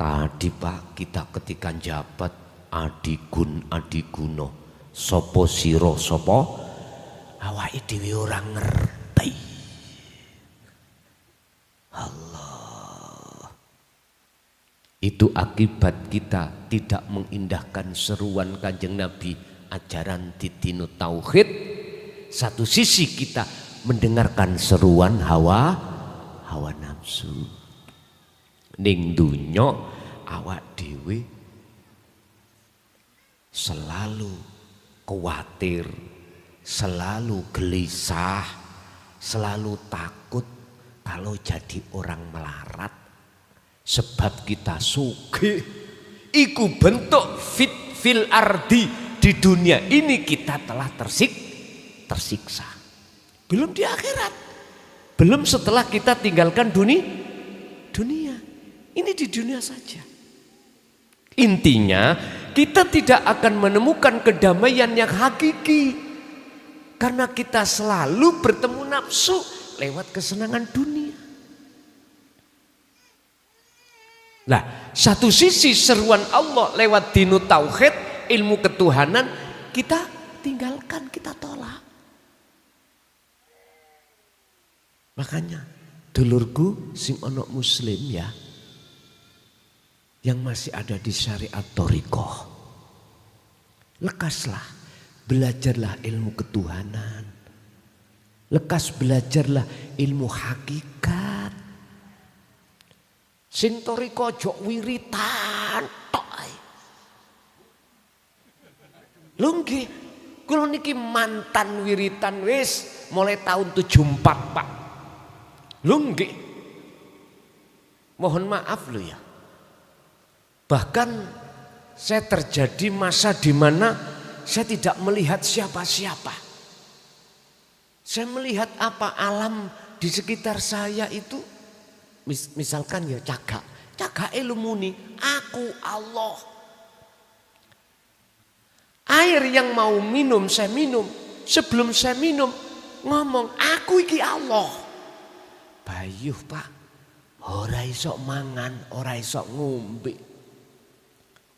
Tadi Pak kita ketika jabat adiguno sopo siro sopo awake dhewe ora ngerti. Allah. Itu akibat kita tidak mengindahkan seruan Kanjeng Nabi, ajaran Didinu Tauhid. Satu sisi kita mendengarkan seruan hawa nafsu. Ning dunya awak dhewe selalu khawatir, selalu gelisah, selalu takut kalau jadi orang melarat. Sebab kita sugih, iku bentuk fil ardi, di dunia ini kita telah tersiksa. Belum di akhirat. Belum setelah kita tinggalkan dunia. Ini di dunia saja. Intinya kita tidak akan menemukan kedamaian yang hakiki. Karena kita selalu bertemu nafsu lewat kesenangan dunia. Nah, satu sisi seruan Allah lewat dinu tauhid, ilmu ketuhanan, kita tinggalkan, kita tolak. Makanya dulurku sing ono muslim ya, yang masih ada di syariat thariqah, lekaslah, belajarlah ilmu ketuhanan, lekas belajarlah ilmu hakikat. Sing thariqah aja wiritan tok ae. Lho nggih, kula niki mantan wiritan wis mulai tahun 74, Pak. Lho nggih. Mohon maaf lho ya. Bahkan saya terjadi masa di mana saya tidak melihat siapa-siapa. Saya melihat apa alam di sekitar saya itu. Misalkan ya cagak lumuni, aku Allah. Air yang mau minum saya minum, sebelum saya minum ngomong aku iki Allah. Bayuh Pak, ora iso mangan, ora iso ngombe.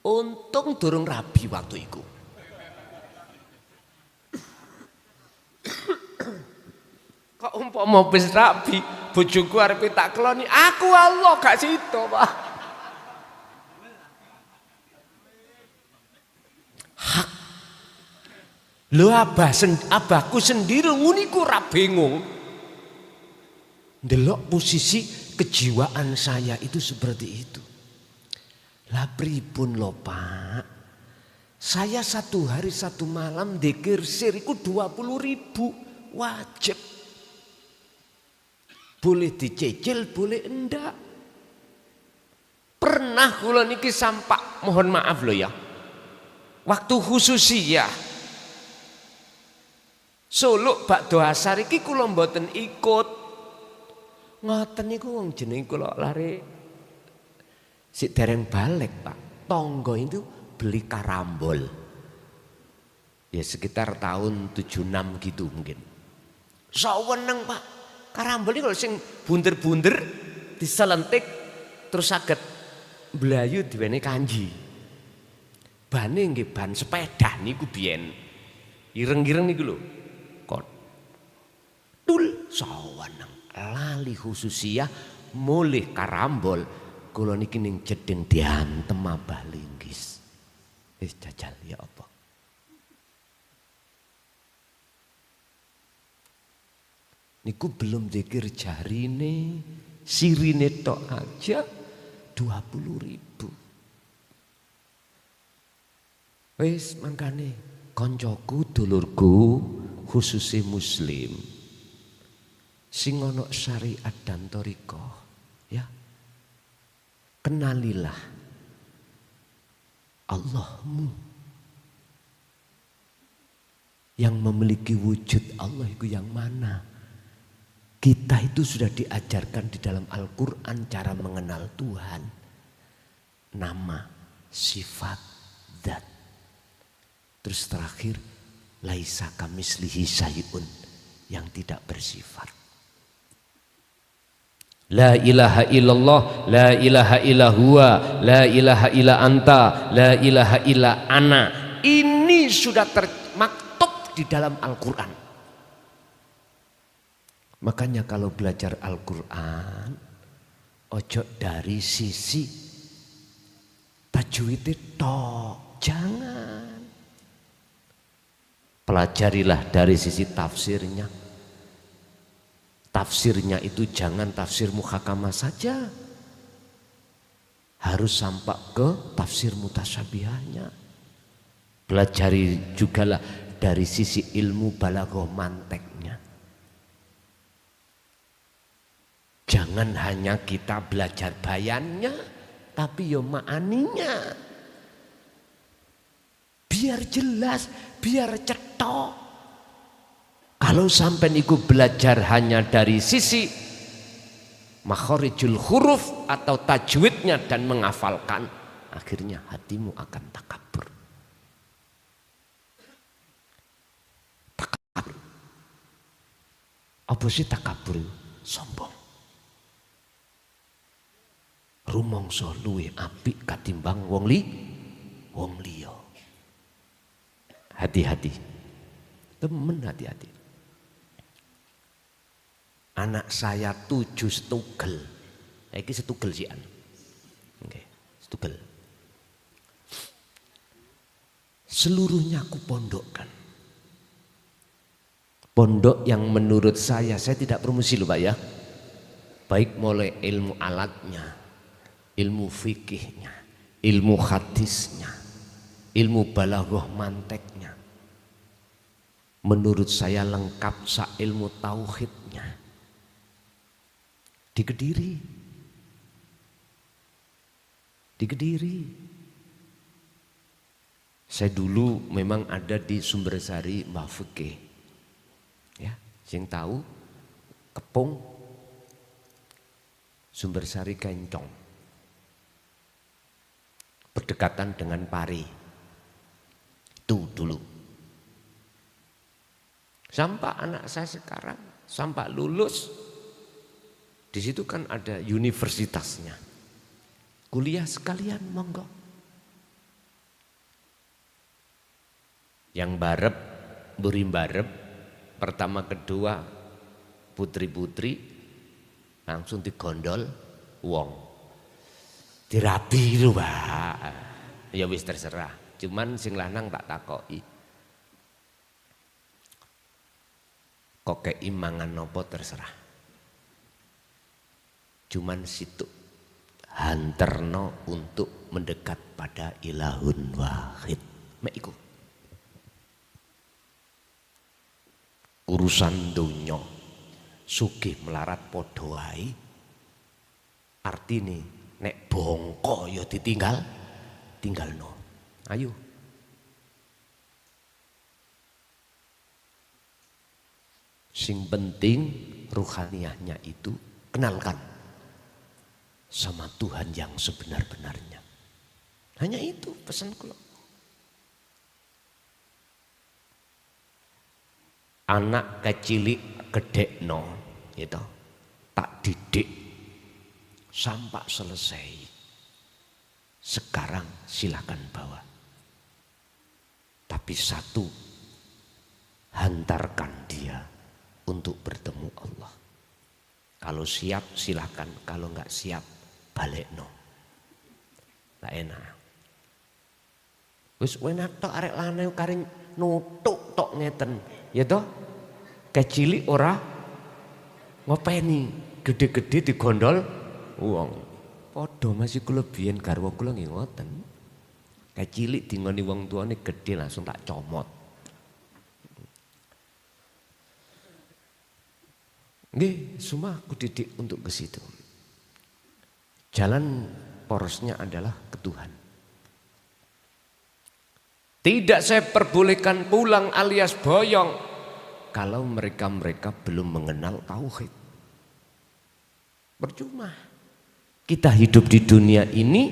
Untung durung rabi waktu itu. Kok umpama wis rabi, bojoku arep tak keloni, aku Allah gak sido, Pak. Hak. Lho abahku sendiri nguniku ora bingung. Ndelok posisi kejiwaan saya itu seperti itu. Lah pripun lho Pak? Saya 1 hari 1 malam dzikir siriku 20.000 wajib. Boleh dicicil, boleh enggak. Pernah kula niki sampak, mohon maaf loh ya. Waktu khususiyah Solo bakdo asar iki kula mboten ikut. Ngoten niku wong jenenge kula lare sik dereng balik, Pak. Tonggo itu beli karambol. Ya sekitar tahun 76 gitu mungkin. Saweneng, Pak. Karambol ini kalau sing bunder-bunder diselentik terus saged blayu diwene kanji. Bane nggih ban sepeda niku biyen. Ireng-ireng niku lho. Kok tul saweneng lali khususiyah mulih karambol kula niki ning jeding diantem abah linggis. Wis jajal ya apa. Niku belum dzikir jarine, sirine tok aja 20.000. Wis mangkane koncoku dulurku khususnya muslim sing ono syariat dan thariqah ya. Kenalilah Allahmu yang memiliki wujud Allah itu yang mana. Kita itu sudah diajarkan di dalam Al-Quran cara mengenal Tuhan. Nama, sifat, zat. Terus terakhir, laisa kamislihi syai'un, yang tidak bersifat. La ilaha illallah, la ilaha illa huwa, la ilaha illa anta, la ilaha illa ana. Ini sudah termaktub di dalam Al-Quran. Makanya kalau belajar Al-Quran, ojo dari sisi tajwid tok, jangan. Pelajarilah dari sisi tafsirnya. Tafsirnya itu jangan tafsir muhakamah saja. Harus sampai ke tafsir mutasyabihahnya. Pelajari jugalah dari sisi ilmu balaghah manteknya. Jangan hanya kita belajar bayannya, tapi yo ma'aninya. Biar jelas, biar cetok. Kalau sampai iku belajar hanya dari sisi makhorijul huruf atau tajwidnya dan menghafalkan, akhirnya hatimu akan takabur. Takabur. Apa sih takabur? Sombong. Rumangsa luwih apik katimbang wong liya. Hati-hati. Temen hati-hati. Anak saya 7 setugel. Iki setugel sian. Oke, setugel. Seluruhnya aku pondokkan. Pondok yang menurut saya tidak promosi loh Pak ya. Baik mulai ilmu alatnya, ilmu fikihnya, ilmu hadisnya, ilmu balaghah manteknya. Menurut saya lengkap sa ilmu tauhidnya. Di Kediri. Saya dulu memang ada di Sumbersari Mbah Fikih. Ya, sing tahu Kepung Sumbersari Kencong. Berdekatan dengan Pari. Itu dulu. Sampai anak saya sekarang, sampai lulus, di situ kan ada universitasnya. Kuliah sekalian monggo. Yang barep, buri barep, pertama kedua putri-putri langsung digondol wong. Dirabi itu Pak. Ya wis terserah. Cuman sing lanang tak takoki. Kok keimangan nopo terserah. Cuman situ hanterno untuk mendekat pada ilahun wahid. Mek iku. Urusan dunya sugih melarat padha wae. Artine nek bongko ya tinggalno. Ayo. Sing penting ruhaniyahnya itu kenalkan sama Tuhan yang sebenar-benarnya. Hanya itu pesanku. Anak kecilik gedekno gitu, tak didik sampai selesai. Sekarang silakan bawa. Tapi satu, hantarkan dia untuk bertemu Allah. Kalau siap silakan, kalau enggak siap balekno. Lah enak. Wis enak tok arek lanang kari nutuk tok ngeten. Ya toh? Kecilik ora ngopeni, gede-gede digondol wong. Padha masih kula biyen garwa kula nggih ngoten. Kecilik dingoni wong tuane gede langsung tak comot. Nggih, semua aku didik untuk ke situ. Jalan porosnya adalah ke Tuhan. Tidak saya perbolehkan pulang alias boyong kalau mereka belum mengenal tauhid. Percuma. Kita hidup di dunia ini,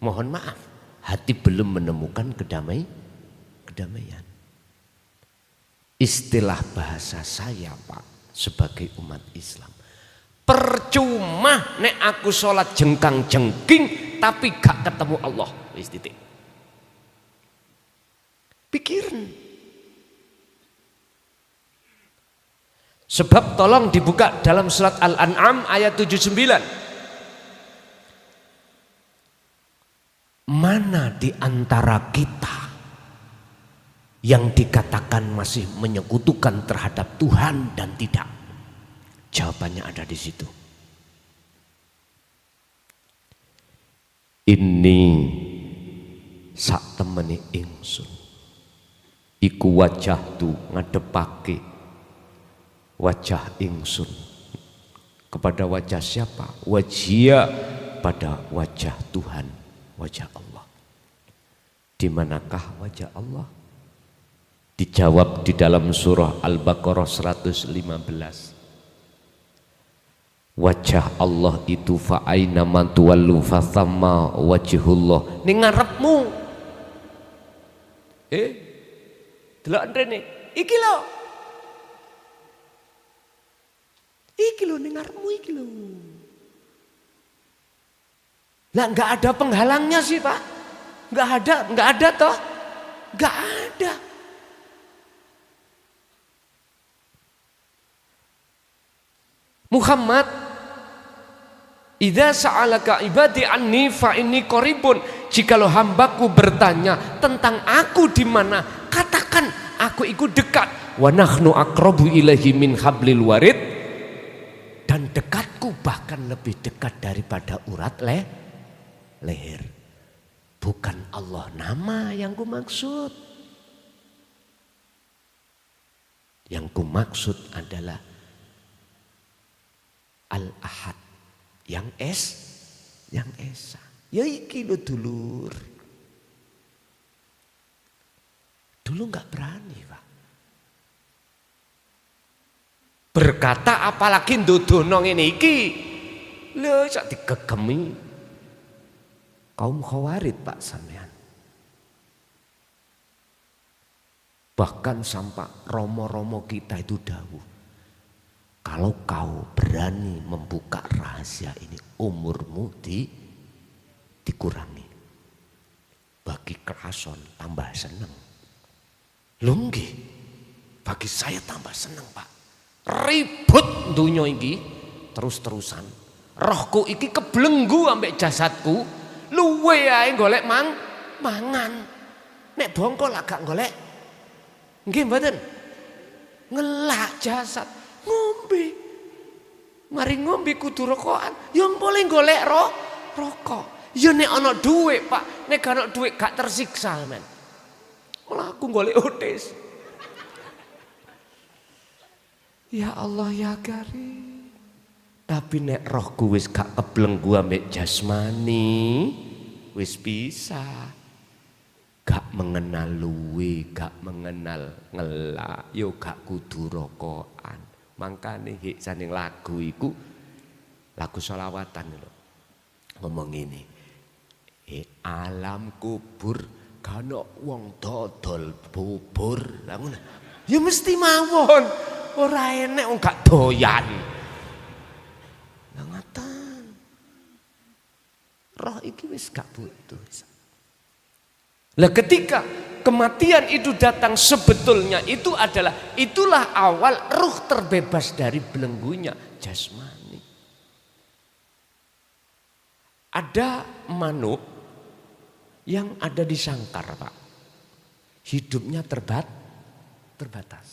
mohon maaf, hati belum menemukan kedamaian. Istilah bahasa saya Pak sebagai umat Islam. Percuma nek aku sholat jengkang-jengking tapi gak ketemu Allah. Wis titik. Pikirin. Sebab tolong dibuka dalam surat Al-An'am ayat 79. Mana di antara kita yang dikatakan masih menyekutukan terhadap Tuhan dan tidak? Jawabannya ada di situ. Ini sak temeni ingsun. Iku wajah tu ngadepake wajah ingsun kepada wajah siapa? Wajia pada wajah Tuhan, wajah Allah. Di manakah wajah Allah? Dijawab di dalam surah Al-Baqarah 115. Wajah Allah itu fa aina man tuwallu fa thamma wajhullah. Ning ngarepmu. Delok rene. Iki lho. Iki lho ning ngarepmu iki lho. Lah enggak ada penghalangnya sih, Pak. Enggak ada toh? Enggak ada. Muhammad, idza sa'alaka ibadi anni fa inni qaribun. Jikalau hambaku bertanya tentang aku di mana, katakan aku ikut dekat. Wa nahnu aqrabu ilaihi min hablil warid. Dan dekatku bahkan lebih dekat daripada urat leher. Bukan Allah nama yang ku maksud. Yang ku maksud adalah Al-Ahad, yang esa. Ya iki lho dulur. Dulu enggak berani, Pak. Berkata apalagi ndodono ngene iki. Lho sak digegemi. Kaum Khawarid, Pak sampean. Bahkan sampai romo-romo kita itu dawuh. Kalau kau berani membuka rahasia ini, umurmu dikurangi. Bagi Krason tambah seneng. Lunggi, bagi saya tambah seneng, Pak. Ribut dunia iki terus-terusan. Rohku iki kebelenggu ambek jasadku. Luwe ae golek mangan. Nek bongko lah gak golek. Nggih mboten. Ngelak jasad. Ngombe, mari ngombe kudu rokokan. Yang boleh golek rokok. Ya nek ana duit, Pak. Nek gak ana duit gak tersiksa men. Malah aku golek otis. Ya Allah ya Karim. Tapi nek rohku wis gak keblenggu ambek jasmani, wis bisa. Gak mengenal luwe, gak mengenal ngelak, yo gak kudu rokokan. Mangkane hiksaning lagu iku lagu sholawatan lho. Ngomong ini. Alam kubur kana wong dodol bubur. Lah ngono. Ya mesti mawon. Ora enek wong gak doyan. Lah ngoten. Roh iki wis gak butuh. Lah ketika kematian itu datang sebetulnya itulah awal ruh terbebas dari belenggunya jasmani. Ada manuk yang ada di sangkar, Pak. Hidupnya terbatas.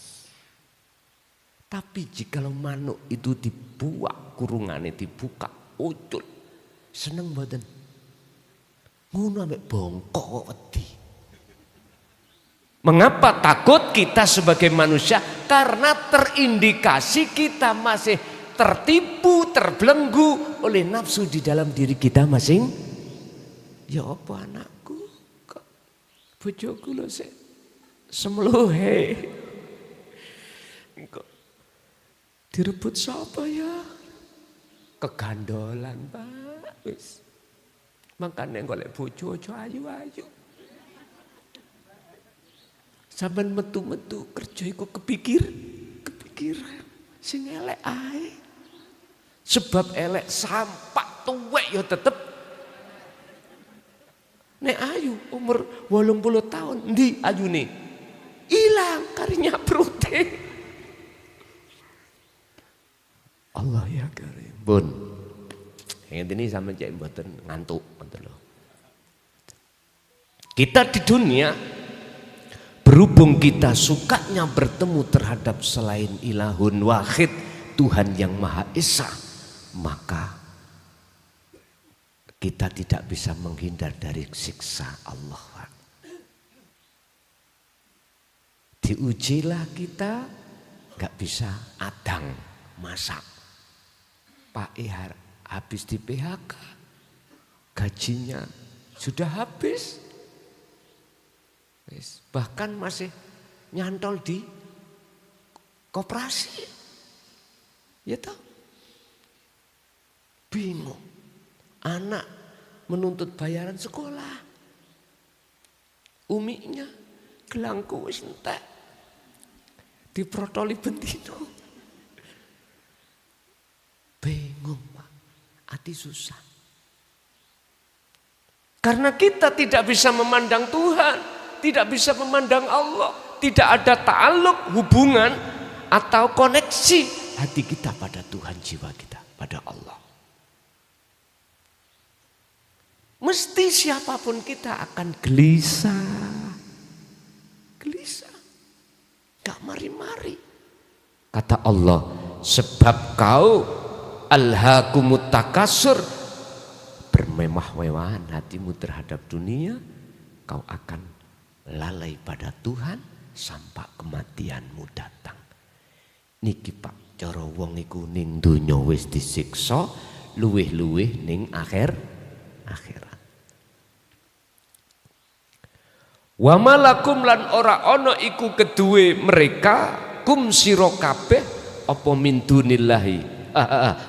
Tapi jikalau manuk itu dibuat kurungannya dibuka, ucul, seneng badan. Ngono ambek bongkok wedi. Mengapa takut kita sebagai manusia? Karena terindikasi kita masih tertipu, terbelenggu oleh nafsu di dalam diri kita masing. Ya apa anakku? Kok bojoku lho sik semluhe. Kok direbut siapa ya? Kegandolan, Pak. Wis. Makanya golek bojo aja ayu-ayu. Sampeyan metu-metu kerja iku kepikir sing elek ae. Sebab elek sampak tuwek ya tetep. Nek ayu umur 80 tahun ndi ayune? Ilang karinya brute. Allah ya Karim. Bun. Ini sama cek mboten ngantuk ngoten lho. Kita di dunia berhubung kita sukanya bertemu terhadap selain ilahun wahid, Tuhan yang Maha Esa, maka kita tidak bisa menghindar dari siksa Allah. Diujilah kita gak bisa adang masak. Pak Ihar habis di PHK, gajinya sudah habis, bahkan masih nyantol di koperasi. Ya tahu. Bingung. Anak menuntut bayaran sekolah. Uminya gelangku wis entek. Diprotoli bentino. Bingung Pak. Hati susah. Karena kita tidak bisa memandang Tuhan, tidak bisa memandang Allah, tidak ada ta'aluk, hubungan atau koneksi hati kita pada Tuhan, jiwa kita pada Allah. Mesti siapapun kita akan gelisah. Gelisah. Gak mari-mari. Kata Allah, sebab kau alhaakumut takasur, bermewah-mewahan hatimu terhadap dunia, kau akan lalai pada Tuhan sampai kematianmu datang. Niki Pak, cara wong iku ning donya wis disiksa, luwih-luwih ning akhirat. Wa malakum lan ora ana iku keduwe mereka kum sira kabeh apa min dunillahi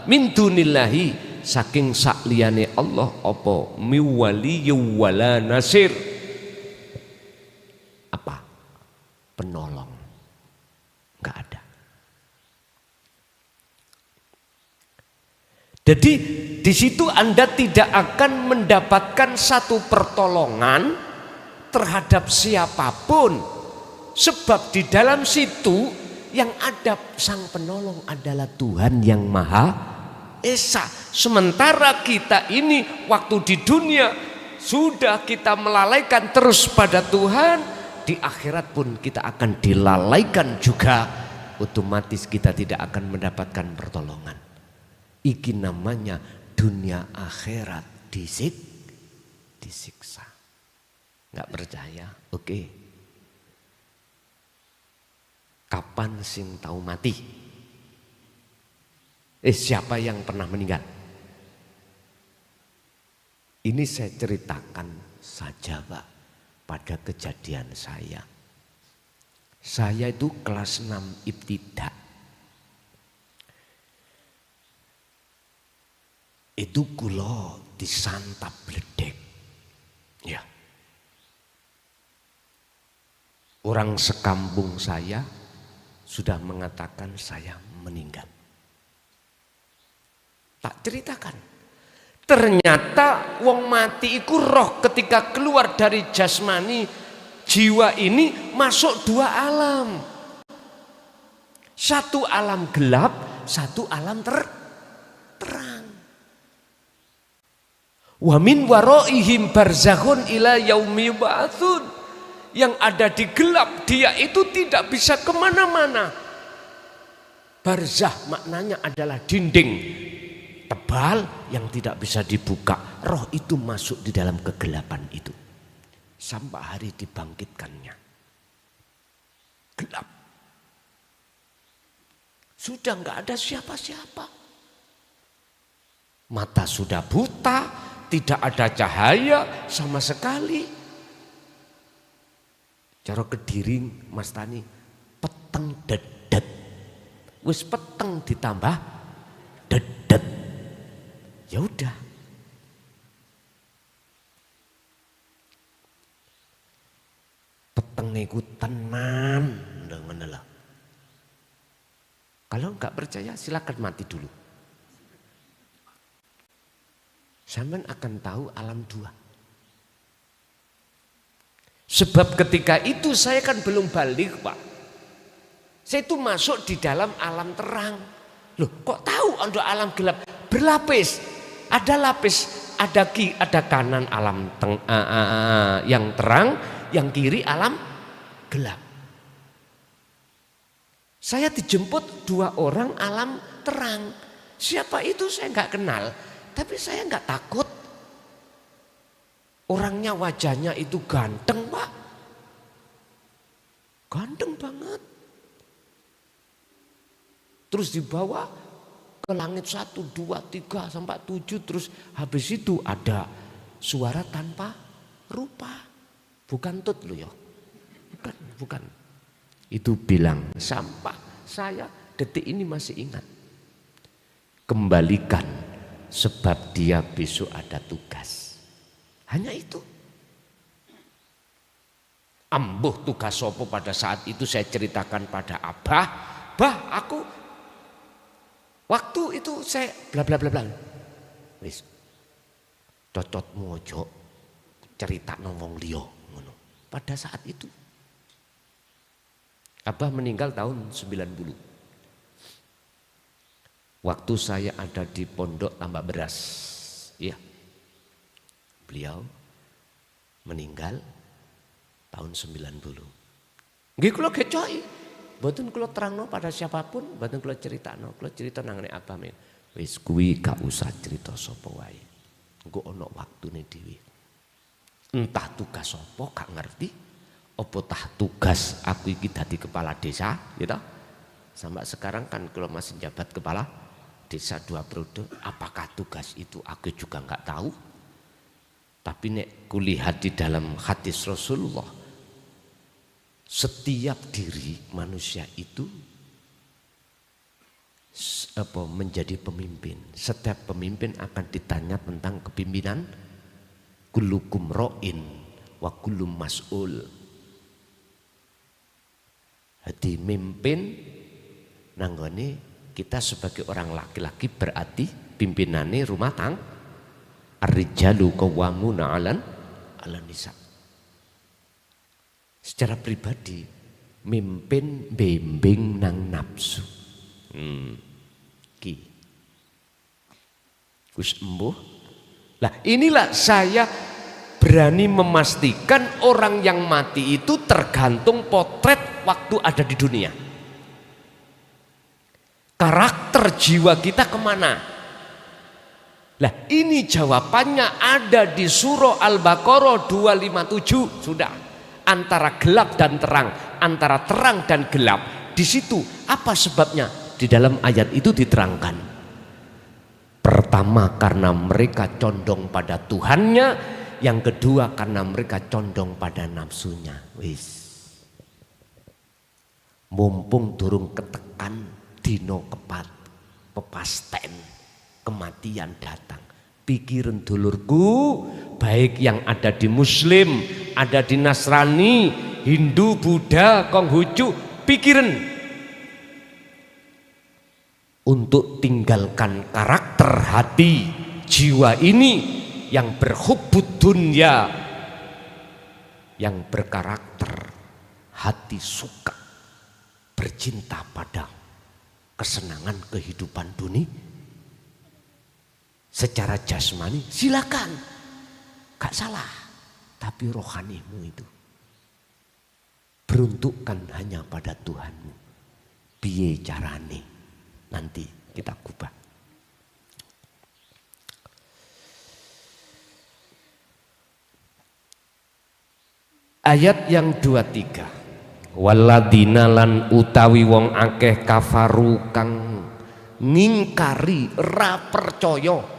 min dunillahi saking sakliyane Allah apa miwali wala nasir, apa penolong, enggak ada. Jadi di situ Anda tidak akan mendapatkan satu pertolongan terhadap siapapun, sebab di dalam situ yang ada sang penolong adalah Tuhan yang Maha Esa. Sementara kita ini waktu di dunia sudah kita melalaikan terus pada Tuhan, di akhirat pun kita akan dilalaikan juga, otomatis kita tidak akan mendapatkan pertolongan. Iki namanya dunia akhirat disiksa. Nggak percaya? Oke. Kapan sing tahu mati? Siapa yang pernah meninggal? Ini saya ceritakan saja Pak, pada kejadian saya. Saya itu kelas 6 ibtidak. Itu kula disantap bledek. Ya. Orang sekampung saya sudah mengatakan saya meninggal. Tak ceritakan. Ternyata wong mati iku roh ketika keluar dari jasmani jiwa ini masuk dua alam. Satu alam gelap, satu alam terang. Wa min waraihim barzakhun ila yaumi yub'atsun. Yang ada di gelap, dia itu tidak bisa kemana-mana. Barzah maknanya adalah dinding tebal yang tidak bisa dibuka. Roh itu masuk di dalam kegelapan itu sampai hari dibangkitkannya. Gelap. Sudah nggak ada siapa-siapa. Mata sudah buta, tidak ada cahaya sama sekali. Cara Kediri Mas Tani, peteng dedet. Wis peteng ditambah dedet. Ya udah. Petenge ku tenan, ngono lho. Kalau enggak percaya silakan mati dulu. Sampeyan akan tahu alam dua. Sebab ketika itu saya kan belum balik Pak. Saya itu masuk di dalam alam terang. Loh kok tahu ada alam gelap? Berlapis. Ada lapis, ada kanan alam yang terang, yang kiri alam gelap. Saya dijemput dua orang alam terang. Siapa itu saya nggak kenal. Tapi saya nggak takut. Orangnya wajahnya itu ganteng Pak. Ganteng banget. Terus dibawa ke langit 1, 2, 3 sampai 7. Terus habis itu ada suara tanpa rupa. Bukan tut loh ya. Bukan. Itu bilang sampah. Saya detik ini masih ingat. Kembalikan sebab dia besok ada tugas. Hanya itu. Ambuh tugas sopo pada saat itu saya ceritakan pada Abah. Bah, aku waktu itu saya bla bla bla bla. Wis. Cocotmu ojo cerita wong liya ngono. Pada saat itu Abah meninggal tahun 90. Waktu saya ada di Pondok Tambak Beras. Iya. Beliau meninggal tahun 90. Nggih kula gecoki. Mboten kula terangno pada siapapun, mboten kula critakno. Kula crita nang nek Abah men. Wis kuwi gak usah cerita sapa wae. Engko ana waktune dhewe. Entah tugas apa gak ngerti. Apa tah tugas aku iki dadi kepala desa, gitu. Sampai sekarang kan kalau masih jabat kepala desa 2 periode, apakah tugas itu aku juga nggak tahu. Tapi nek kulihat di dalam hadis Rasulullah, setiap diri manusia itu menjadi pemimpin. Setiap pemimpin akan ditanya tentang kepimpinan. Kullukum ra'in wa kullum mas'ul. Jadi mimpin nanggone kita sebagai orang laki-laki berarti pimpinane rumah tangga. Ar-rijalu qawwamuna 'alan nisa. Secara pribadi mimpin bimbing nang nafsu. Ki. Gus embuh. Lah inilah saya berani memastikan orang yang mati itu tergantung potret waktu ada di dunia. Karakter jiwa kita kemana? Lah ini jawabannya ada di surah Al-Baqarah 257 sudah. Antara gelap dan terang, antara terang dan gelap. Di situ apa sebabnya? Di dalam ayat itu diterangkan. Pertama karena mereka condong pada Tuhannya, yang kedua karena mereka condong pada nafsunya. Wis. Mumpung durung ketekan dino pepasten kematian datang. Pikiran dulurku, baik yang ada di Muslim, ada di Nasrani, Hindu, Buddha, Konghucu, pikiran untuk tinggalkan karakter hati jiwa ini yang berhubbud dunya, yang berkarakter hati suka bercinta pada kesenangan kehidupan dunia secara jasmani, silakan, gak salah. Tapi rohanimu itu peruntukkan hanya pada Tuhanmu. Piye carane? Nanti kita kubah. Ayat yang 23. Waladina lan utawi wong akeh kafaru kang ngingkari ra percaya.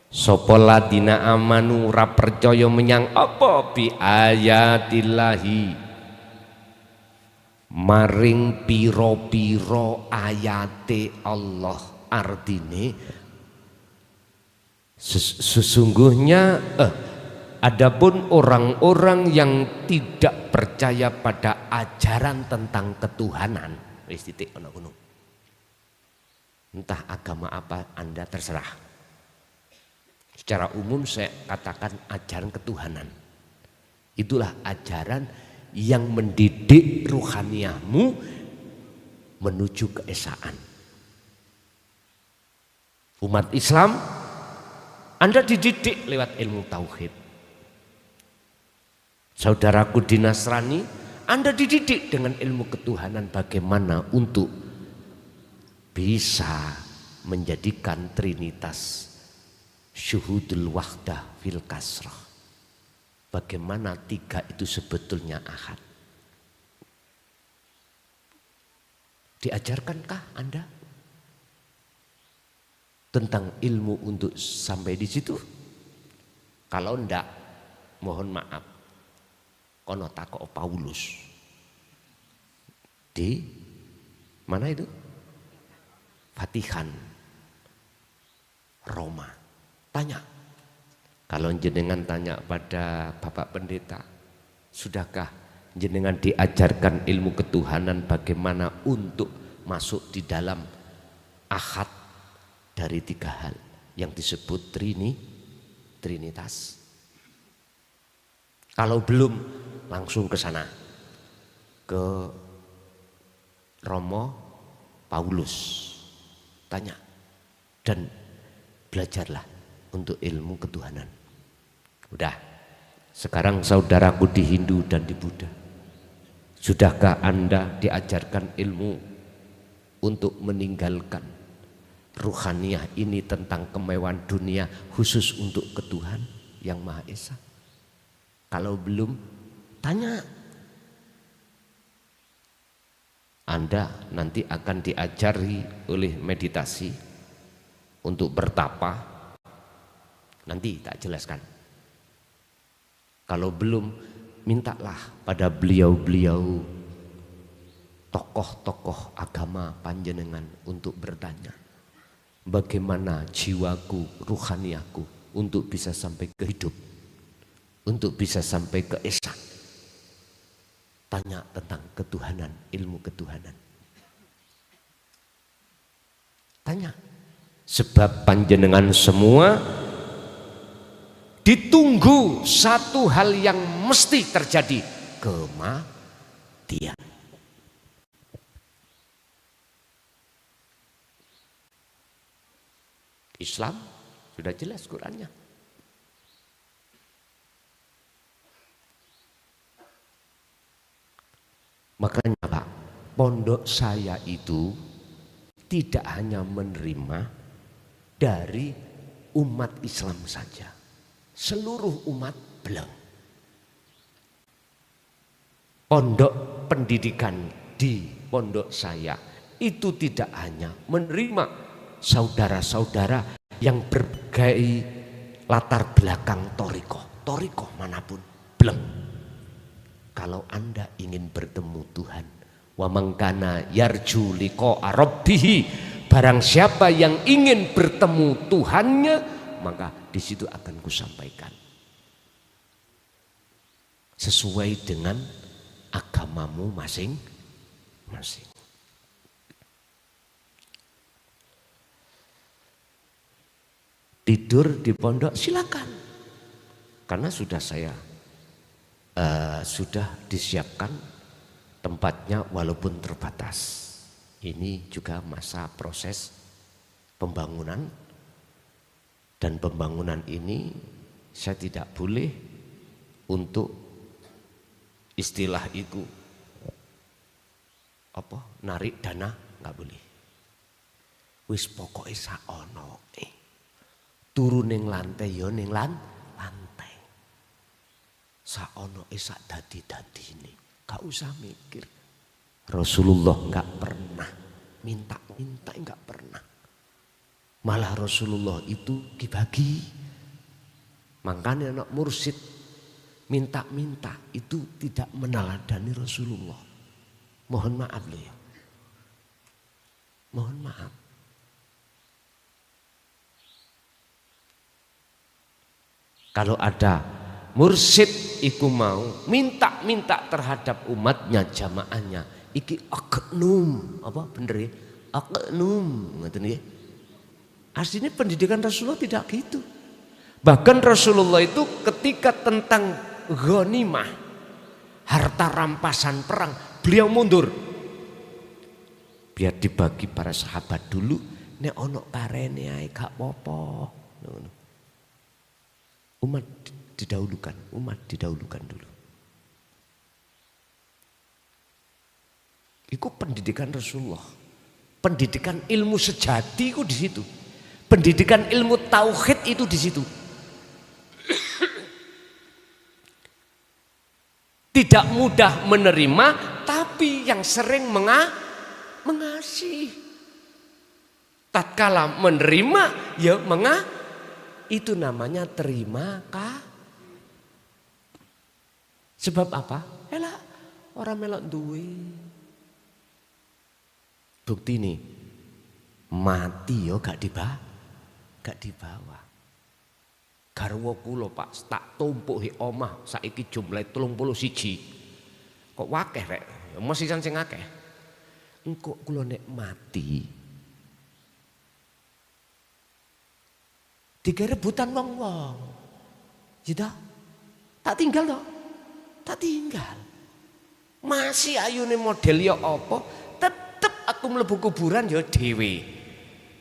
Sapa ladina amanu ra percaya menyang apa bi ayatillahi maring piro-piro ayate Allah. Artine sesungguhnya adapun orang-orang yang tidak percaya pada ajaran tentang ketuhanan, wis titik ana ngono. Entah agama apa Anda terserah. Secara umum saya katakan ajaran ketuhanan. Itulah ajaran yang mendidik ruhaniyahmu menuju keesaan. Umat Islam, Anda dididik lewat ilmu tauhid. Saudaraku di Nasrani, Anda dididik dengan ilmu ketuhanan bagaimana untuk bisa menjadikan trinitas syuhudul wahdah fil kasrah. Bagaimana tiga itu sebetulnya ahad. Diajarkankah Anda tentang ilmu untuk sampai di situ? Kalau enggak, mohon maaf, kono takok Paulus. Di mana itu? Vatikan, Roma. Tanya. Kalau jenengan tanya pada Bapak Pendeta, sudahkah jenengan diajarkan ilmu ketuhanan bagaimana untuk masuk di dalam ahad dari 3 hal yang disebut Trinitas? Kalau belum, langsung ke sana, ke Romo Paulus, tanya dan belajarlah untuk ilmu ketuhanan. Udah, sekarang saudaraku di Hindu dan di Buddha, sudahkah Anda diajarkan ilmu untuk meninggalkan ruhaniyah ini tentang kemewahan dunia khusus untuk ketuhan yang Maha Esa? Kalau belum, tanya. Anda nanti akan diajari oleh meditasi untuk bertapa. Nanti tak jelaskan. Kalau belum, mintalah pada beliau-beliau tokoh-tokoh agama panjenengan untuk bertanya, bagaimana jiwaku, ruhaniaku untuk bisa sampai ke hidup, untuk bisa sampai ke esa. Tanya tentang ketuhanan, ilmu ketuhanan. Tanya. Sebab panjenengan semua ditunggu satu hal yang mesti terjadi, kematian. Islam sudah jelas Qurannya. Makanya Pak, pondok saya itu tidak hanya menerima dari umat Islam saja, seluruh umat belum. Pondok pendidikan di pondok saya itu tidak hanya menerima saudara-saudara yang berbagai latar belakang torikoh manapun, belum. Kalau Anda ingin bertemu Tuhan, wa man kana yarju liqa'a rabbih, barang siapa yang ingin bertemu Tuhannya, maka di situ akan kusampaikan sesuai dengan agamamu masing-masing. Tidur di pondok silakan, karena sudah saya sudah disiapkan tempatnya walaupun terbatas. Ini juga masa proses pembangunan, dan pembangunan ini saya tidak boleh untuk istilah itu apa, narik dana, nggak boleh. Wis pokoknya saono turun ning lantai yo ning lantai. Saono sak dadi ini, gak usah mikir. Rasulullah gak pernah minta-minta, gak pernah. Malah Rasulullah itu dibagi. Makanya anak mursyid minta-minta itu tidak meneladani Rasulullah. Mohon maaf loh ya. Mohon maaf. Kalau ada mursyid iku mau minta-minta terhadap umatnya, jamaahnya, iki aknum, apa bener ya? Aknum, ngoten nggih. Aslinya pendidikan Rasulullah tidak gitu. Bahkan Rasulullah itu ketika tentang ghanimah, harta rampasan perang, beliau mundur. Biar dibagi para sahabat dulu, nek ono karene ae gak apa-apa. Umat didahulukan dulu. Itu pendidikan Rasulullah. Pendidikan ilmu sejati itu di situ. Pendidikan ilmu tauhid itu di situ. Tidak mudah menerima, tapi yang sering mengasihi. Tatkala menerima, ya itu namanya terima kah? Sebab apa? Elah orang melok duwe. Bukti nih mati yo gak dibawa. Garwa kula Pak tak tumpuki omah saiki jumlahe 31. Kok wakeh rek? Ya mesti sing akeh. Engko kula nek mati tiga rebutan wong-wong. Gitu. Tak tinggal toh. Tak tinggal. Masih ayune model ya apa? Tetep aku mlebu kuburan ya dhewe.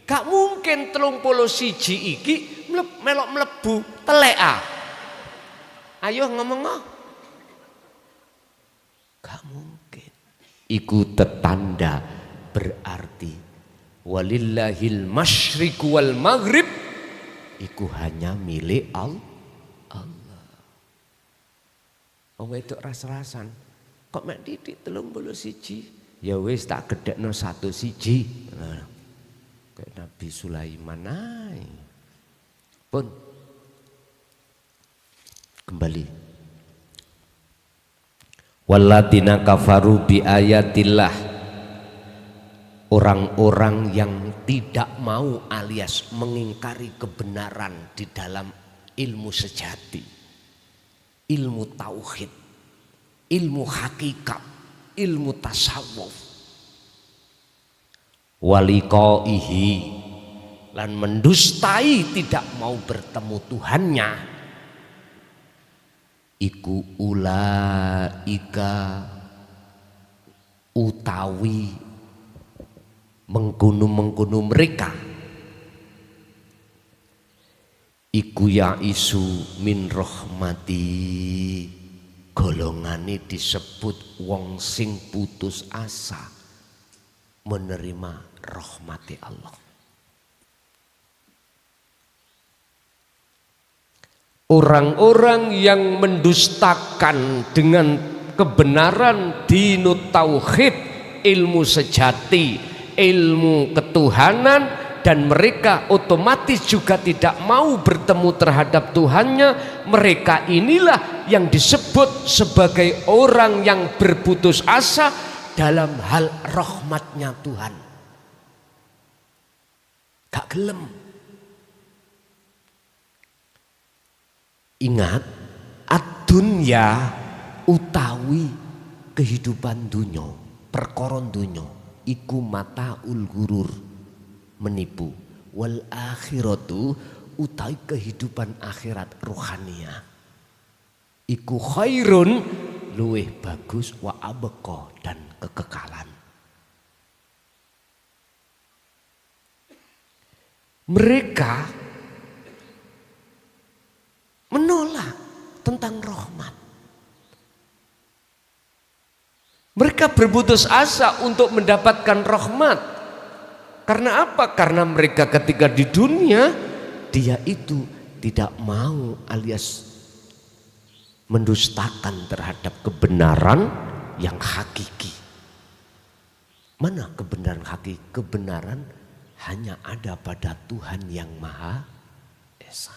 Gak mungkin 31 iki melok mlebu telek ah. Ayo ngomong no. Gak mungkin. Iku tetanda berarti walillahil masyriq wal maghrib iku hanya milik Allah. Wong wedok ras-rasan. Kok mek titik 31? Ya wis tak gedhekno 1 siji. Nah. Kayak Nabi Sulaiman ae. Pun kembali. Walladzina kafaru bi ayatillah. Orang-orang yang tidak mau alias mengingkari kebenaran di dalam ilmu sejati, ilmu tauhid, ilmu hakikat, ilmu tasawuf. Waliqaihi lan mendustai tidak mau bertemu Tuhannya, iku ulaika utawi mengkono mereka iku ya isu min rahmati, golongane disebut wong sing putus asa menerima rahmati Allah. Orang-orang yang mendustakan dengan kebenaran dinut tauhid, ilmu sejati, ilmu ketuhanan, dan mereka otomatis juga tidak mau bertemu terhadap Tuhannya, mereka inilah yang disebut sebagai orang yang berputus asa dalam hal rahmatnya Tuhan. Gak gelem. Ingat, ad-dunya utawi kehidupan dunya, perkara dunya iku mataul ghurur, menipu. Wal akhiratu utawi kehidupan akhirat rohania iku khairun, luweh bagus, wa abqa dan kekekalan. Mereka menolak tentang rahmat. Mereka berputus asa untuk mendapatkan rahmat. Karena apa? Karena mereka ketika di dunia dia itu tidak mau alias mendustakan terhadap kebenaran yang hakiki. Mana kebenaran hakiki? Kebenaran hanya ada pada Tuhan yang Maha Esa.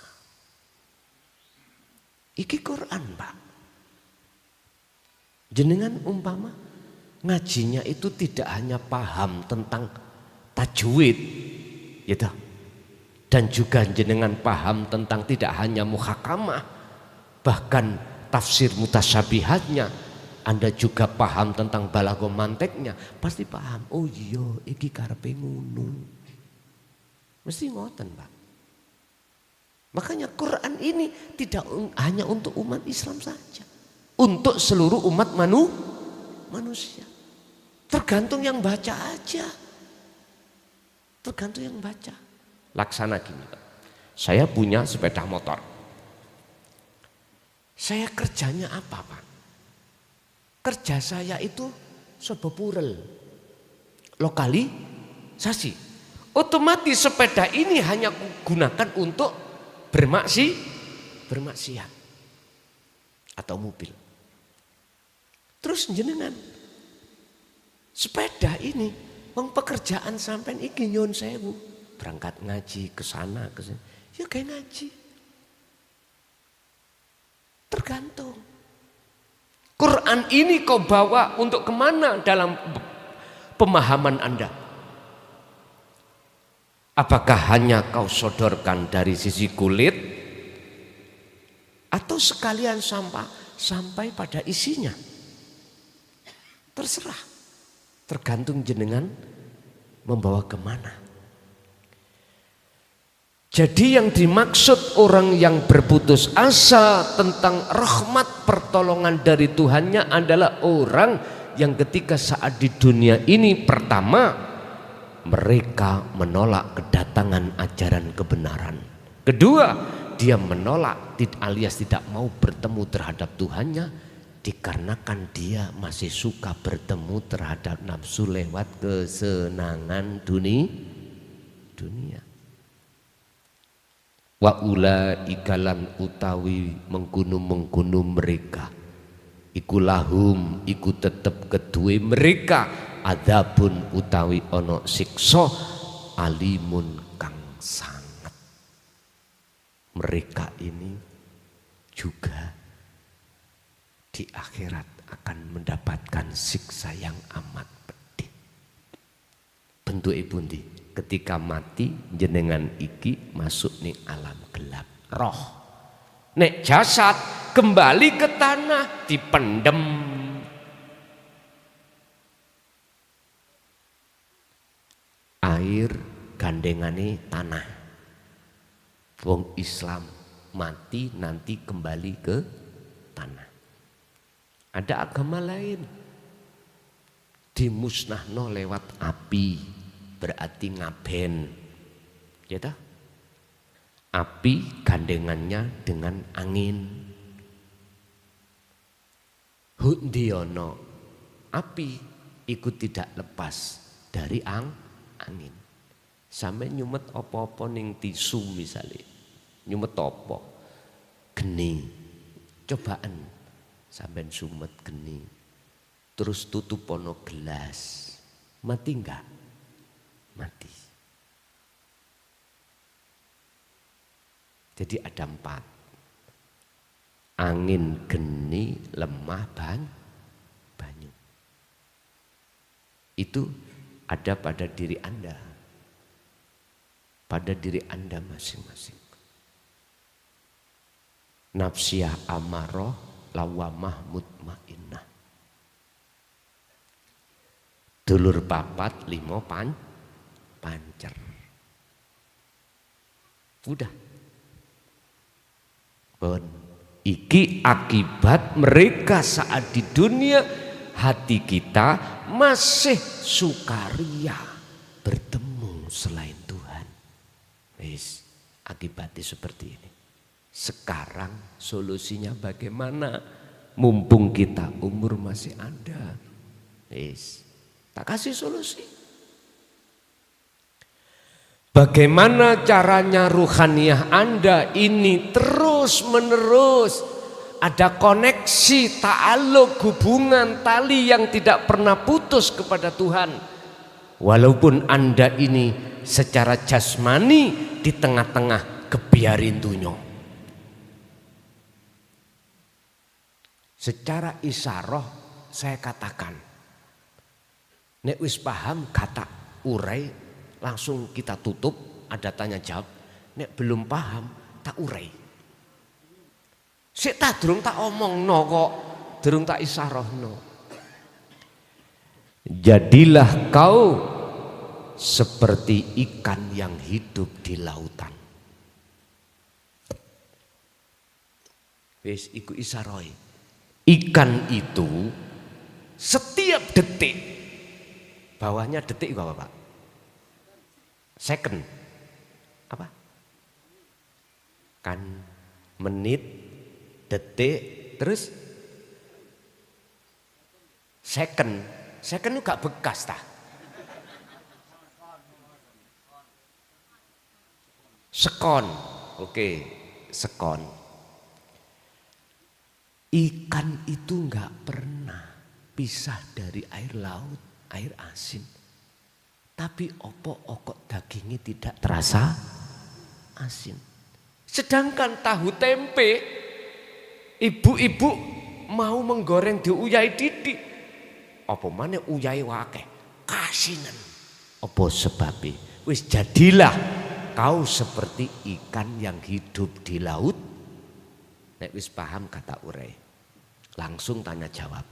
Iki Quran, Pak. Jenengan umpama ngajinya itu tidak hanya paham tentang tajwid, gitu. Dan juga jenengan paham tentang tidak hanya muhakamah, bahkan tafsir mutasyabihatnya. Anda juga paham tentang balaghah manteknya, pasti paham. Oh iya, iki karepe ngono. Mesti ngoten, Pak. Makanya Quran ini tidak hanya untuk umat Islam saja, untuk seluruh umat manusia. Tergantung yang baca aja. Tergantung yang baca. Laksana gini, Pak. Saya punya sepeda motor. Saya kerjanya apa, Pak? Kerja saya itu sebepurel, lokalisasi. Otomatis sepeda ini hanya gunakan untuk bermaksiat atau mobil. Terus jenengan sepeda ini wong pekerjaan sampean iki nyun sewu, berangkat ngaji ke sana ke sini. Ya kayak ngaji. Tergantung. Quran ini kau bawa untuk kemana dalam pemahaman Anda? Apakah hanya kau sodorkan dari sisi kulit atau sekalian sampai pada isinya? Terserah, tergantung jenengan membawa kemana. Jadi yang dimaksud orang yang berputus asa tentang rahmat pertolongan dari Tuhannya adalah orang yang ketika saat di dunia ini pertama mereka menolak kedatangan ajaran kebenaran. Kedua, dia menolak alias tidak mau bertemu terhadap Tuhannya dikarenakan dia masih suka bertemu terhadap nafsu lewat kesenangan dunia. Wa ulaika lan utawi mengkono mereka iku lahum iku tetep kedue mereka adzabun utawi ono siksa alimun kang sangat. Mereka ini juga di akhirat akan mendapatkan siksa yang amat pedih. Bentuk pundi? Ketika mati jenengan iki masuk ning alam gelap roh. Nek jasad kembali ke tanah dipendem. Air gandengane tanah. Wong Islam mati nanti kembali ke tanah. Ada agama lain dimusnahno lewat api. Berarti ngaben, ya toh? Api gandengannya dengan angin. Hundiono api ikut tidak lepas dari angin. Sampai nyumet apa-apa ning tisu misalnya, nyumet apa? Geni, cobaan sampai sumet geni. Terus tutup ono gelas, mati enggak? Mati. Jadi ada 4. Angin, geni, lemah, banyu. Itu ada pada diri Anda. Pada diri Anda masing-masing. Nafsiyah amarah, lawamah mutmainnah. Dulur papat, 5 pancer. Udah. Bon. Iki akibat mereka saat di dunia hati kita masih sukaria bertemu selain Tuhan. Wis, akibatnya seperti ini. Sekarang solusinya bagaimana? Mumpung kita umur masih ada. Wis, tak kasih solusi. Bagaimana caranya ruhaniyah Anda ini terus menerus ada koneksi, ta'aluk, hubungan, tali yang tidak pernah putus kepada Tuhan. Walaupun Anda ini secara jasmani di tengah-tengah kebiarin dunia. Secara isyarah saya katakan, nek wis paham kata urai langsung kita tutup, ada tanya jawab. Nek belum paham, tak urai. Sik tak durung tak omongno kok, durung tak isyarahno. Jadilah kau seperti ikan yang hidup di lautan. Wis iku isyarah. Ikan itu setiap detik, bawahnya detik apa Pak? Second, apa? Kan menit, detik, terus second. Second itu gak bekas tah. Sekon, oke, sekon. Ikan itu gak pernah pisah dari air laut, air asin. Tapi opo-okok dagingnya tidak terasa asin. Sedangkan tahu tempe, ibu-ibu mau menggoreng diuyai didik. Apa mana uyai wake? Kasinan. Apa sebabnya? Wis jadilah kau seperti ikan yang hidup di laut. Nek wis paham kata urai, langsung tanya jawab.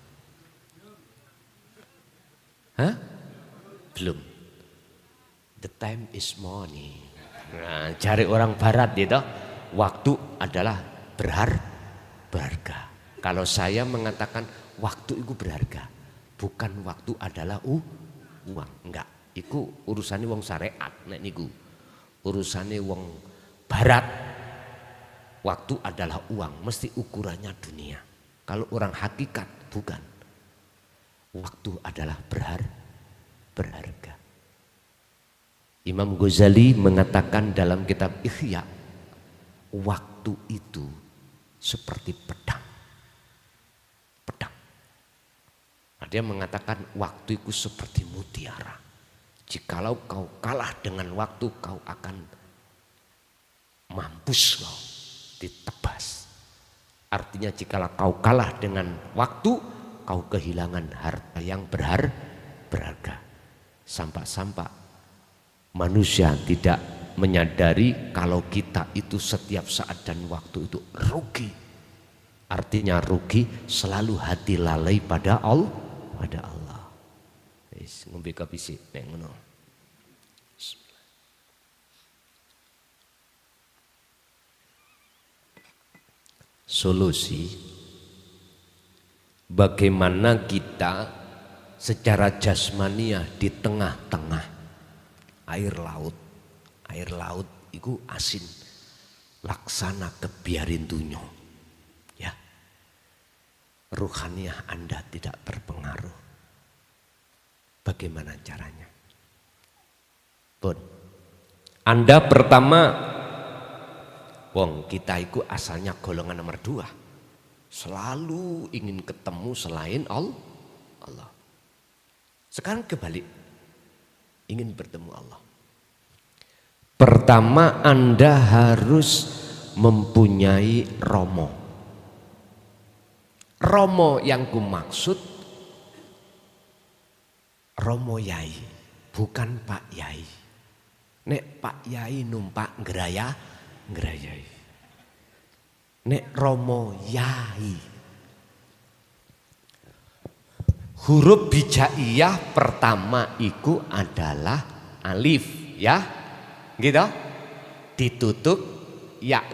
Hah? Belum. The time is money. Nah, cari orang barat gitu. Waktu adalah berharga. Kalau saya mengatakan waktu itu berharga, bukan waktu adalah uang. Enggak. Iku urusannya wong syariat nek niku. Urusannya wong barat. Waktu adalah uang, mesti ukurannya dunia. Kalau orang hakikat bukan. Waktu adalah berharga. Imam Ghazali mengatakan dalam kitab Ihya, waktu itu seperti pedang. Nah, dia mengatakan waktu itu seperti mutiara. Jikalau kau kalah dengan waktu, kau akan mampus kau, ditebas. Artinya jikalau kau kalah dengan waktu, kau kehilangan harta yang berharga. Sampai manusia tidak menyadari kalau kita itu setiap saat dan waktu itu rugi. Artinya rugi, selalu hati lalai pada Allah. Ngombe kopi sik nek ngono. Solusi bagaimana kita secara jasmaniah di tengah-tengah air laut. Air laut itu asin. Laksana kebiarin dunyo. Ya. Ruhaniah Anda tidak terpengaruh. Bagaimana caranya? Pun, Anda pertama, wong kita itu asalnya golongan nomor 2, selalu ingin ketemu selain Allah. Sekarang kebalik, ingin bertemu Allah. Pertama Anda harus mempunyai romo. Romo yang kumaksud Romo Yai, bukan Pak Yai. Nek Pak Yai numpak ngerayai. Nek Romo Yai. Huruf hijaiyah pertama itu adalah alif, ya. Gitu? Ditutup ya.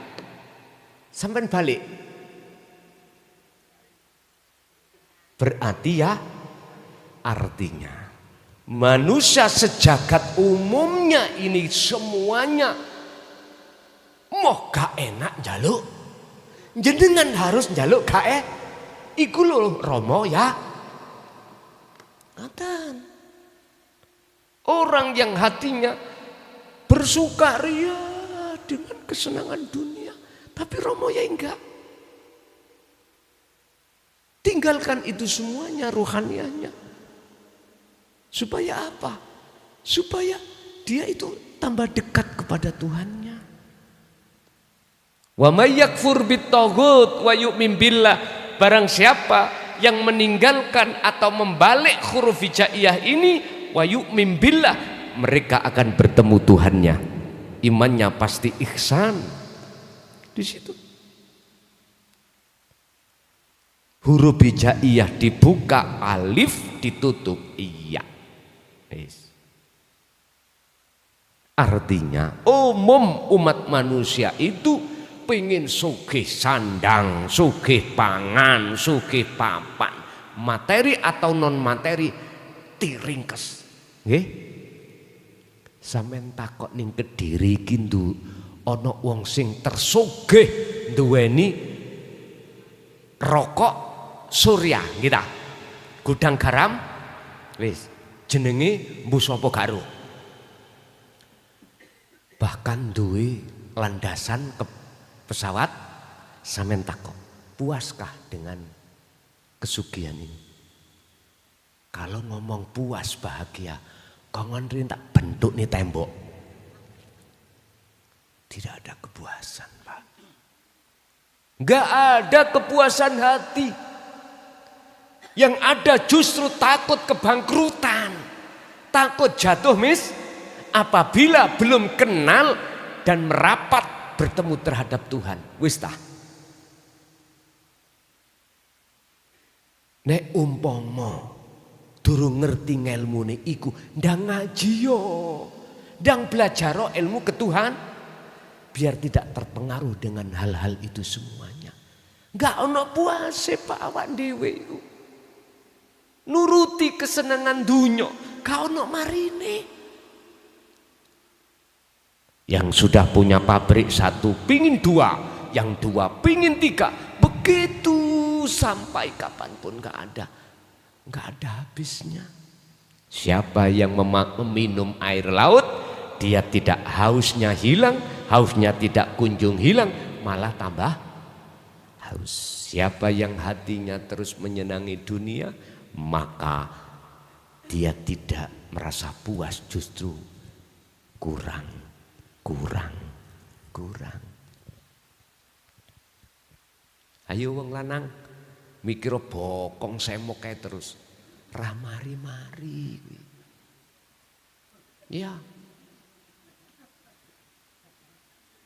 Sampai balik. Berarti ya artinya manusia sejagat umumnya ini semuanya mau gak enak njaluk, jenengan harus njaluk gak iku lho Romo ya. Ngatan. Orang yang hatinya bersukaria dengan kesenangan dunia, tapi Romo ya enggak. Tinggalkan itu semuanya ruhaniahnya. Supaya apa? Supaya dia itu tambah dekat kepada Tuhannya. Wa may yakfur bit-taghut wa yu'min billah. Barang siapa yang meninggalkan atau membalik huruf hijaiyah ini, wa yu'min billah, mereka akan bertemu Tuhannya. Imannya pasti ihsan. Di situ. Huruf hijaiyah dibuka, alif ditutup iya. Artinya umum umat manusia itu pengen sugih sandang, sugih pangan, sugih papan, materi atau non materi tiringkes. Nggih. Sampeyan takok ning Kediri iki ana wong sing tersugih duweni rokok surya kita. Gudang garam wis jenenge Mbu Sapa Garo. Bahkan duwe landasan ke pesawat. Sampeyan takok, puaskah dengan kesugihan ini? Kalau ngomong puas bahagia, kongon rin tak bentuk nih tembok. Tidak ada kepuasan, Pak. Enggak ada kepuasan hati. Yang ada justru takut kebangkrutan, takut jatuh apabila belum kenal dan merapat bertemu terhadap Tuhan. Wis tah. Nek umpama durung ngerti ngelmune iku ndang ngaji yo, ndang belajar ilmu ketuhan biar tidak terpengaruh dengan hal-hal itu semuanya. Enggak ono puase Pak awak dhewe iku. Nuruti kesenangan dunya, gak ono marine. Yang sudah punya pabrik 1 pingin 2, yang 2 pingin 3, begitu sampai kapanpun gak ada habisnya. Siapa yang meminum air laut, dia tidak hausnya hilang, hausnya tidak kunjung hilang, malah tambah haus. Siapa yang hatinya terus menyenangi dunia, maka dia tidak merasa puas, justru kurang. Ayo wong lanang mikir bokong semok kayak terus ramari-mari. Ya.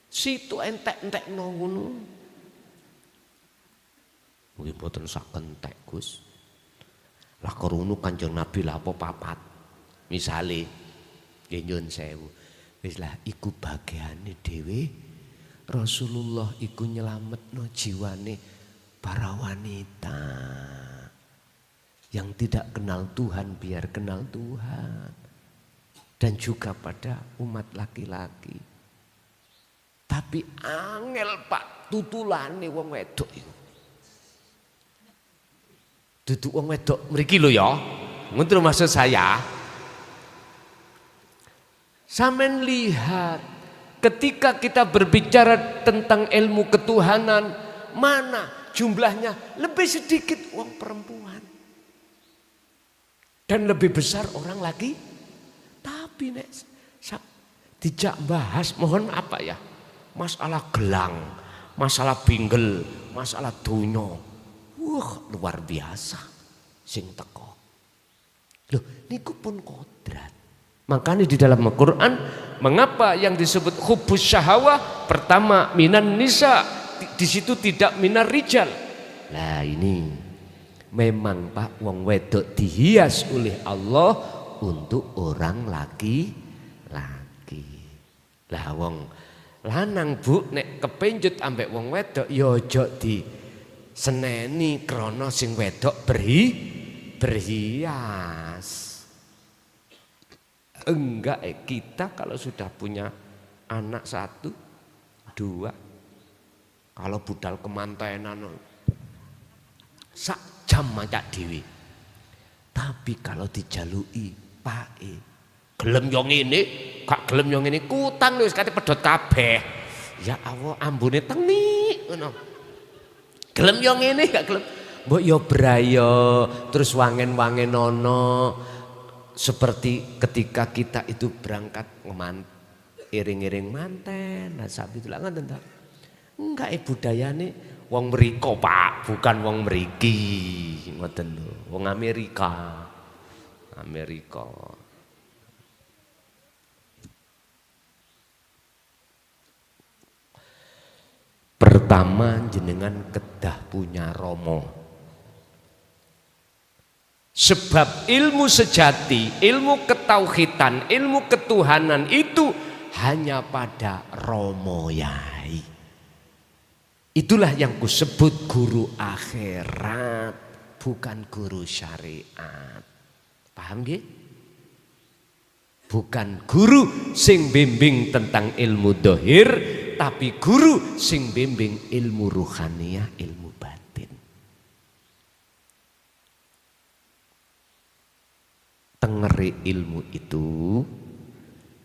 Situ entek-entek ngono. Nggih mboten sak entek, Gus. Lah kerunu Kanjeng Nabi lah apa papat. Misale nggih nyun sewu. Wis lah iku bagiane dhewe Rasulullah iku nyelametno jiwane para wanita yang tidak kenal Tuhan biar kenal Tuhan, dan juga pada umat laki-laki. Tapi angel Pak tutulane wong wedok iku. Duduk wong wedok mriki lho ya. Ngoten maksud saya. Sampeyan lihat ketika kita berbicara tentang ilmu ketuhanan, mana jumlahnya lebih sedikit wong perempuan dan lebih besar orang laki. Tapi nek dijak bahas mohon apa ya, masalah gelang, masalah binggel, masalah dunyo, luar biasa sing teko. Loh niku pun kodrat. Makanya di dalam Al-Quran, mengapa yang disebut hubbus syahawah pertama minan nisa, di situ tidak minar rijal. Nah ini memang Pak wong wedok dihias oleh Allah untuk orang laki-laki. Lah wong lanang Bu nek kepencut ambek wong wedok ya aja di seneni krana sing wedok berhias. Enggak, kita kalau sudah punya anak 1, 2, kalau budal kemantenan sak jam macak dewi. Tapi kalau dijalui Pak gelem yo ngene, gak gelem yo ngene, kutang wis kate pedhot kabeh. Ya Allah, ambune tengik ngono. Gelem yo ngene, gak gelem. Mbok yo brayo, terus wangen-wangen ono. Seperti ketika kita itu berangkat iring-iring manten, nah sapi itu lah ngoten ta. Enggak budayane wong mriko Pak, bukan wong mriki. Ngoten lho, wong Amerika. Pertama jenengan kedah punya romo. Sebab ilmu sejati, ilmu ketauhidan, ilmu ketuhanan itu hanya pada romo yai. Itulah yang kusebut guru akhirat, bukan guru syariat. Paham nggih? Bukan guru sing bimbing tentang ilmu dohir, tapi guru sing bimbing ilmu ruhaniyah, ilmu batin. Tengeri ilmu itu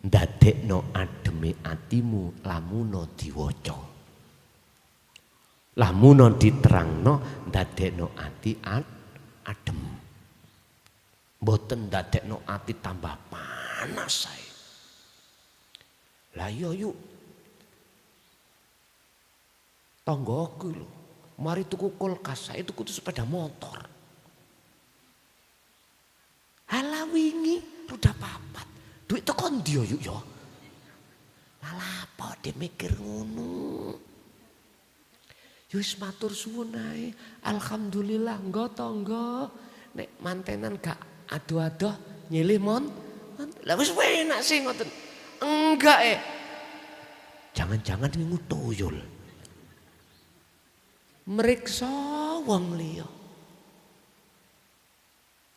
ndadekno ademe atimu lamuno diwaca. Lamuno diterangno ndadekno ati adem. Mboten ndadekno ati tambah panas sae. Lah yo yuk. Tanggoku lho, mari tuku kulkas, saya tuku sepeda motor. Halah wingi roda 4, duit tekan dia yuk ya. Malah apa dia mikir ngono. Yus matur suwun ae. Alhamdulillah nggo tangga nek mantenan gak adoh-adoh nyilih mon. Lah wis enak sih ngoten. Enggak Jangan-jangan wingu tuyul. Mriksa wong liya.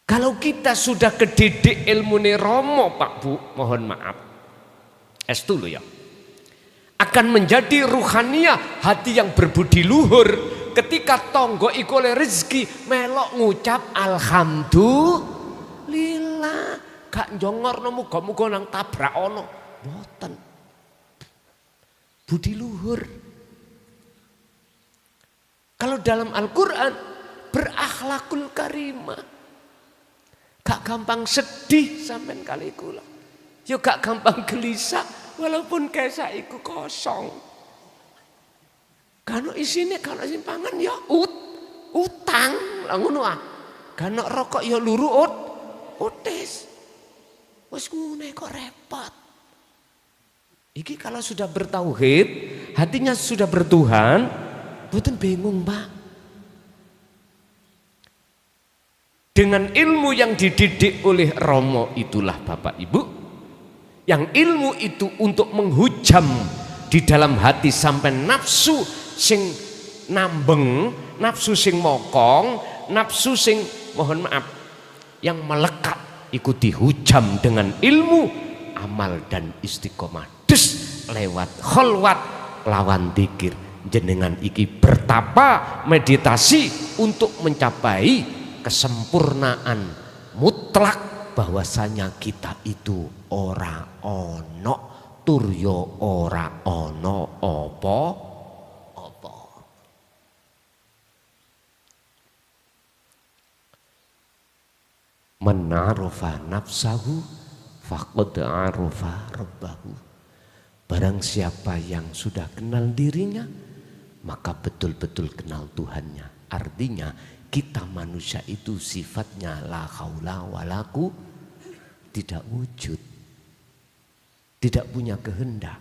Kalau kita sudah kedidik ilmune Romo Pak Bu, mohon maaf. Estu lho ya. Akan menjadi ruhaniyah hati yang berbudi luhur ketika tonggo iku oleh rezeki melok ngucap alhamdulillah. Gak njongorno muga-muga nang tabrak ono. Mboten. Budi luhur. Kalau dalam Al-Quran berakhlakul karimah. Gak gampang sedih sampean kali kula. Yo gak gampang gelisah walaupun kesa iku kosong. Kano isine kano simpangan ya utang lah ngono ah. Kano rokok ya luru utis. Wes ngene kok repot. Iki kalau sudah bertauhid, hatinya sudah bertuhan, mboten bingung, Pak. Dengan ilmu yang dididik oleh Romo itulah Bapak Ibu, yang ilmu itu untuk menghujam di dalam hati sampai nafsu sing nambeng, nafsu sing mokong, nafsu sing mohon maaf yang melekat ikut dihujam dengan ilmu, amal dan istiqomah. Dus lewat kholwat lawan dzikir jenengan iki bertapa meditasi untuk mencapai kesempurnaan mutlak bahwasanya kita itu ora ono turyo ora ono apa. Man arafa nafsahu faqad arafa rabbahu. Barang siapa yang sudah kenal dirinya maka betul-betul kenal Tuhannya. Artinya kita manusia itu sifatnya la haula walaku tidak wujud. Tidak punya kehendak.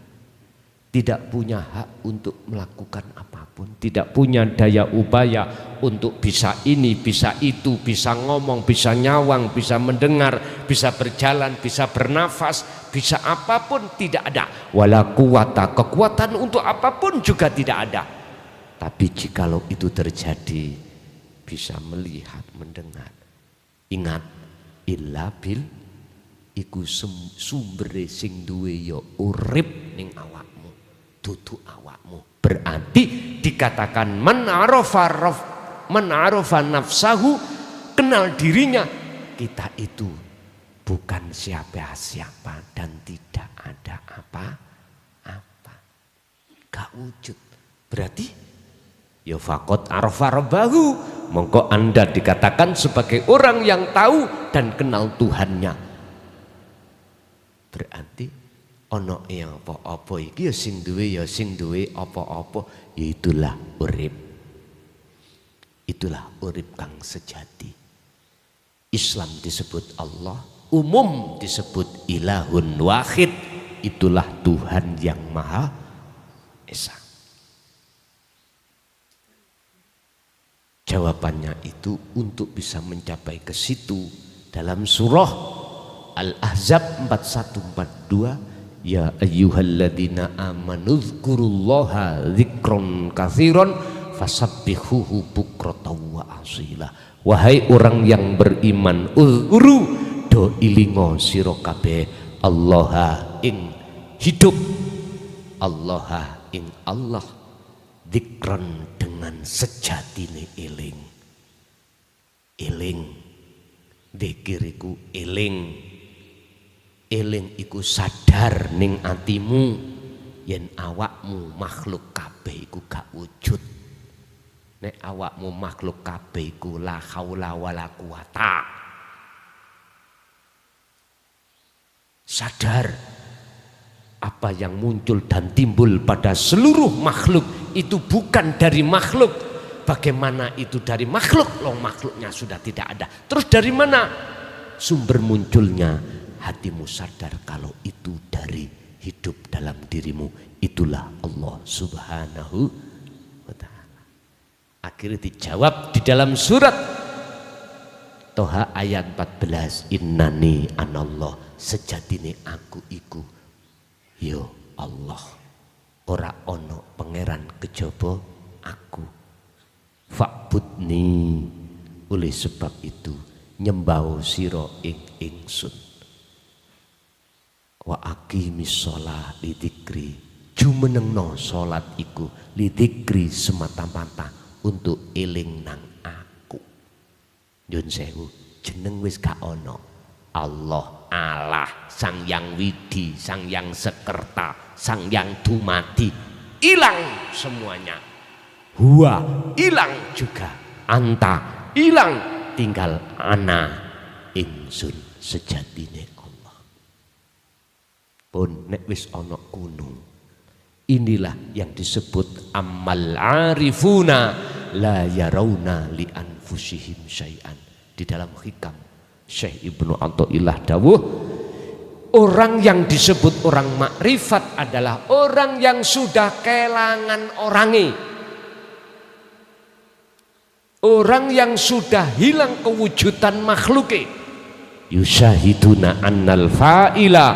Tidak punya hak untuk melakukan apapun. Tidak punya daya upaya untuk bisa ini, bisa itu, bisa ngomong, bisa nyawang, bisa mendengar, bisa berjalan, bisa bernafas, bisa apapun tidak ada. Wala quwata, kekuatan untuk apapun juga tidak ada. Tapi jikalau itu terjadi, bisa melihat, mendengar. Ingat, illa bil iku sumber sing duwe ya urip ning awakmu. Dudu awakmu. Berarti dikatakan man arafa nafsahu, kenal dirinya. Kita itu bukan siapa-siapa dan tidak ada apa-apa. Gak wujud. Berarti ya faqad arafa rabbahu, mongko Anda dikatakan sebagai orang yang tahu dan kenal Tuhannya. Berarti ono yang apa-apa iki ya sing duwe apa-apa, ya itulah urip. Itulah urip kang sejati. Islam disebut Allah, umum disebut ilahun wahid, itulah Tuhan yang Maha Esa. Jawabannya itu untuk bisa mencapai ke situ dalam surah Al-Ahzab 4142, ya ayyuhalladzina amanu dzkurullaha dzikron katsiran fasabbihuhu bukratan wa asila. Wahai orang yang beriman, uzkuru do ilingo sira kabeh Allah ing hidup, Allah ing Allah, dzikron dengan sejatine eling. Eling dzikiriku eling. Eling iku sadar ning atimu yen awakmu makhluk kabeh iku gak wujud. Nek awakmu makhluk kabeh iku la haula wala quwata. Sadar apa yang muncul dan timbul pada seluruh makhluk itu bukan dari makhluk. Bagaimana itu dari makhluk? Loh, makhluknya sudah tidak ada. Terus dari mana sumber munculnya? hatimu sadar kalau itu dari hidup dalam dirimu, itulah Allah Subhanahu wa ta'ala. Akhirnya dijawab di dalam surat Toha ayat 14, innani anallah, sejatine aku iku yo Allah, ora ono pangeran kejaba aku. Fa'budni, oleh sebab itu nyembah sira ing ingsun. Wa aqimis shalah li dzikri, jumenengno salat iku li dzikri semata-mata untuk eling nang aku. Nyun sewu, jeneng wis gak ono. Allah, Sang Yang Widi, Sang Yang Sekerta, Sang Yang Dumadi, hilang semuanya. Huwa hilang juga, anta hilang, tinggal ana ingsun sejatine Allah. Pun nek wis ana gunung, inilah yang disebut ammal arifuna la yarawna li anfusihim syai'an. Di dalam hikam Syekh Ibnu Athaillah dawuh, orang yang disebut orang makrifat adalah orang yang sudah kelangan orange, orang yang sudah hilang kewujudan makhluke. Yusyahiduna annal fa'ila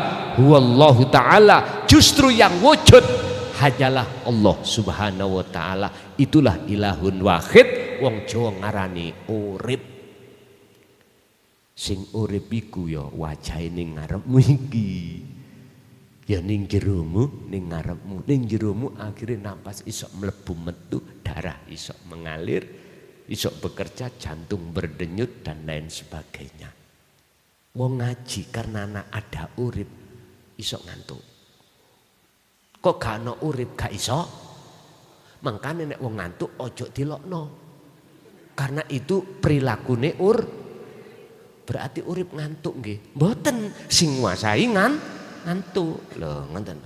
huwallahu ta'ala, justru yang wujud hanyalah Allah Subhanahu wa ta'ala. Itulah ilahun wahid, wong Jawa ngarani urip. Sing urip iku ya wajahe ning ngarepmu iki, ya ning jeromu, ning ngarepmu, ning jeromu akhirnya napas iso mlebu metu, darah iso mengalir, iso bekerja, jantung berdenyut dan lain sebagainya. Wong ngaji karena anak ada urip iso ngantuk. Kok gak ana urip gak iso? Mangkane nek wong ngantuk ojo dilokno. Karena itu prilakune berarti urip ngantuk nggih. Mboten, sing nguasai ngantuk. Lho ngoten.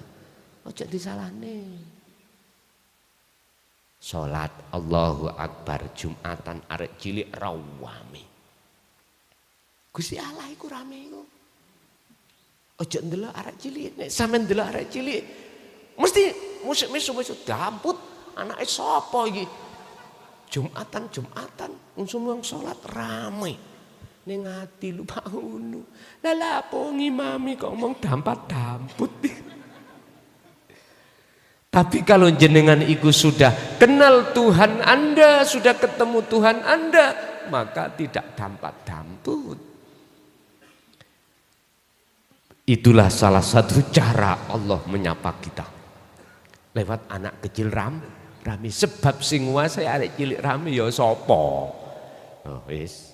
Ojo disalahne. Salat Allahu Akbar Jumatan arek cilik rawame. Gusti Allah iku rame iku. Ojo ndelok arek cilik, nek sampean ndelok arek cilik mesti musik-musik damput anake sapa iki. Jumatan unsum salat rame. Ning ati lupa ngono. Lah lapo ngimami kok ngomong dampat-damput. Tapi kalau jenengan iku sudah kenal Tuhan Anda, sudah ketemu Tuhan Anda, maka tidak dampat-damput. Itulah salah satu cara Allah menyapa kita. Lewat anak kecil rame. Sebab sing nguasai arek cilik rame ya sapa? Oh, wis.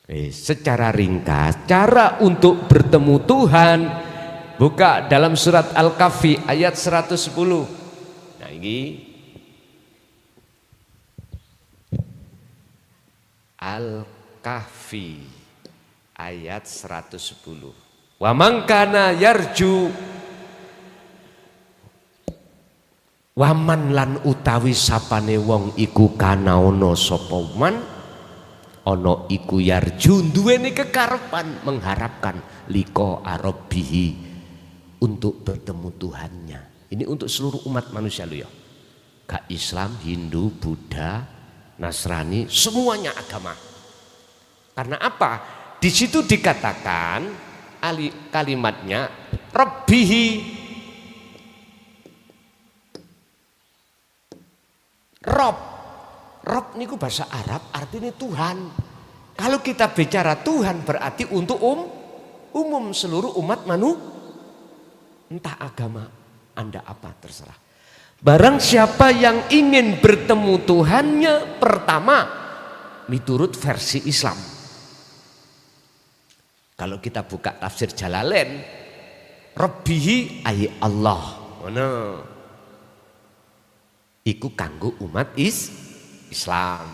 Secara ringkas cara untuk bertemu Tuhan, buka dalam surat Al-Kahfi ayat 110. Nah ini Al-Kahfi ayat 110. Wa man kana yarju, waman lan utawi sapane wong iku kana ana sapa man ono iku yarju, duweni kekarepan, mengharapkan liko arabihi, untuk bertemu Tuhannya. Ini untuk seluruh umat manusia lo ya, gak Islam, Hindu, Buddha, Nasrani, semuanya agama. Karena apa? Di situ dikatakan kalimatnya rabbihi, Rob niku bahasa Arab artinya Tuhan. Kalau kita bicara Tuhan berarti untuk umum seluruh umat entah agama Anda apa terserah. Barang siapa yang ingin bertemu Tuhannya, pertama miturut versi Islam. Kalau kita buka tafsir Jalalain, Rabbihi ay Allah. Mana? Iku kanggo umat Islam,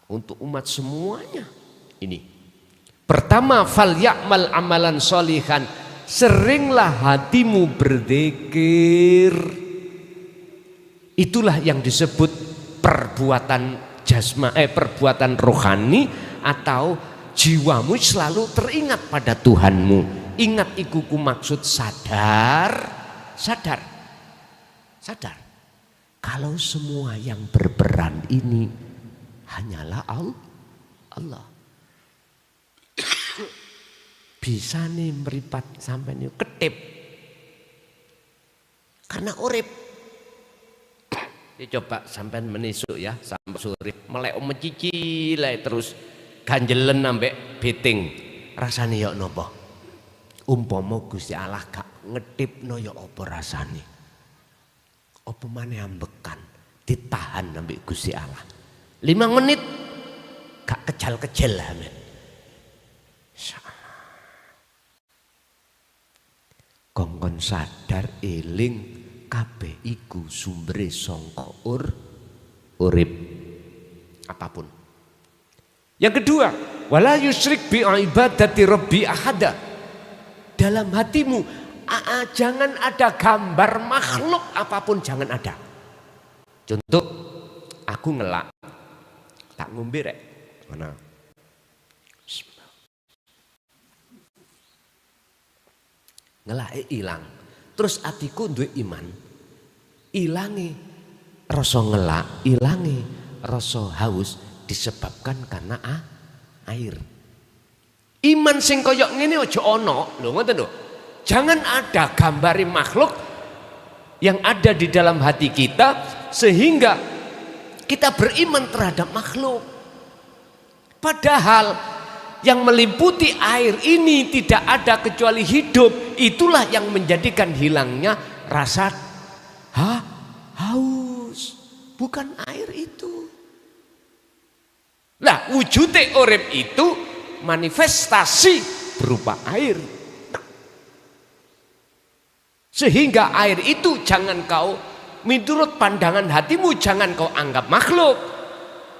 untuk umat semuanya. Ini pertama, fal ya'mal amalan sholihan, seringlah hatimu berzikir. Itulah yang disebut perbuatan perbuatan rohani atau jiwamu selalu teringat pada Tuhanmu. Ingat iku ku maksud sadar. Kalau semua yang berperan ini hanyalah Allah. Bisa nih meripat sampai nih ketip. Karena urip. Ya coba sampai menisuk ya sampai sore melek mecici lah terus ganjelen ambek beting. Rasane yo nopo? Umpama Gusti Allah gak ngetipno ya apa rasane? Apa maneh ambekan ditahan ambek Gusti Allah. 5 menit gak kejal-kejal lah men. Kongkon sadar eling kabeh iku sumbere sangka urip apapun. Yang kedua, wala yusyrik bi ibadati rabbi ahada. Dalam hatimu jangan ada gambar makhluk apapun, jangan ada. Contoh, aku ngelak tak ngombe rek. Mana? Ngelake ilang. Terus atiku duwe iman. Ilangi rasa ngelak, ilangi rasa haus disebabkan karena air. Iman sing koyok ngene aja ana, lho ngoten lho. Jangan ada gambari makhluk yang ada di dalam hati kita sehingga kita beriman terhadap makhluk. Padahal yang meliputi air ini tidak ada kecuali hidup. Itulah yang menjadikan hilangnya rasa haus. Bukan air itu. Nah, wujudnya urip itu manifestasi berupa air. Sehingga air itu jangan kau, menurut pandangan hatimu, jangan kau anggap makhluk.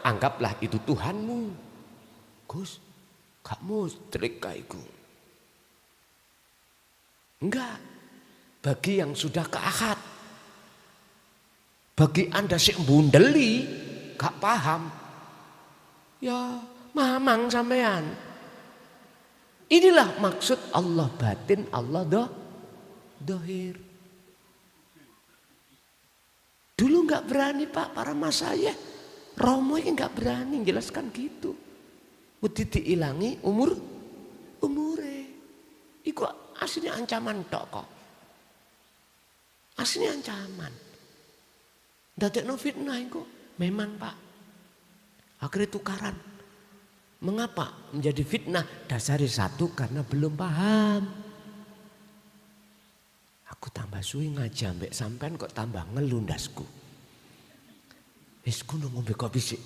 Anggaplah itu Tuhanmu. Gus, kamu musyrik kaiku. Enggak. Bagi yang sudah keakad. Bagi Anda sing bundeli, gak paham. Ya, mamang sampean. Inilah maksud Allah batin, Allah dohir. Dulu nggak berani Pak para masayih. Romo ini nggak berani jelaskan gitu. Wedi diilangi umure. Iku aslinya ancaman tok kok. Aslinya ancaman. Dadekno fitnah iku. Memang Pak. Akhirnya tukaran. Mengapa menjadi fitnah? Dasari satu karena belum paham. Aku tambah suwi ngaji ambek sampean kok tambah ngelundasku. Wis kudu ngombe kopi sik.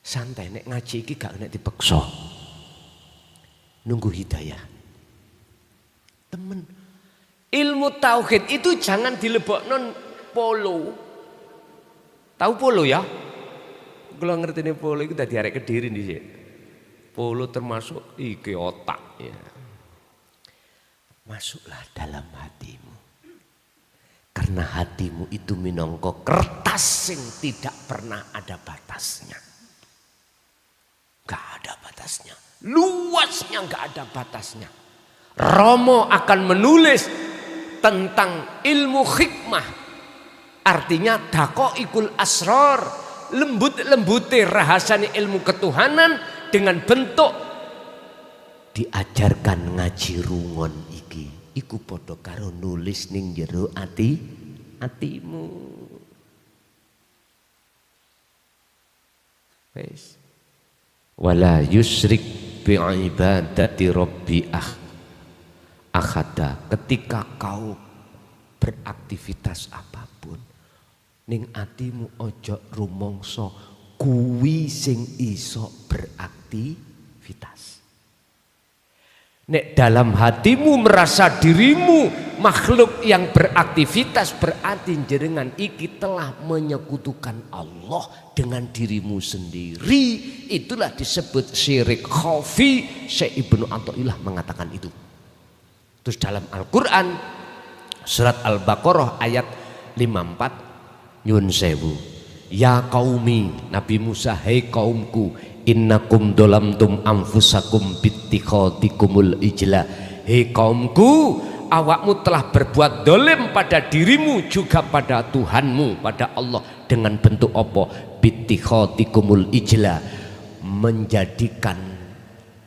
Santai nek ngaji iki gak nek dipeksa. Nunggu hidayah. Temen, ilmu tauhid itu jangan dilebokno polo. Tahu polo ya? Kalau ngerti nih polo itu tadi arek Kediri nih sih. Polo termasuk iki otak ya. Masuklah dalam hatimu. Karena hatimu itu minangka kertas yang tidak pernah ada batasnya. Gak ada batasnya. Luasnya gak ada batasnya. Romo akan menulis tentang ilmu hikmah. Artinya daqaiqul asrar. Lembut-lembute rahasiane ilmu ketuhanan dengan bentuk diajarkan ngaji rungon iki. Iku padha karo nulis ning jero atimu. Wes. Wala yusyrik bi ibadati rabbi ahada. Ketika kau beraktivitas apapun ning atimu ojo rumangsa kuwi sing iso beraktivitas. Nek dalam hatimu merasa dirimu makhluk yang beraktivitas, berarti jenengan iki telah menyekutukan Allah dengan dirimu sendiri. Itulah disebut syirik khafi. Syekh Ibnu Athaillah mengatakan itu. Terus dalam Al-Quran surat Al-Baqarah ayat 54, nyun sewu, Ya qaumi, Nabi Musa, hei kaumku, innakum dolamtum anfusakum bittikhadikumul ijla. Hei kaumku, awakmu telah berbuat dolim pada dirimu juga pada Tuhanmu, pada Allah. Dengan bentuk apa? Bittikhadikumul ijla, menjadikan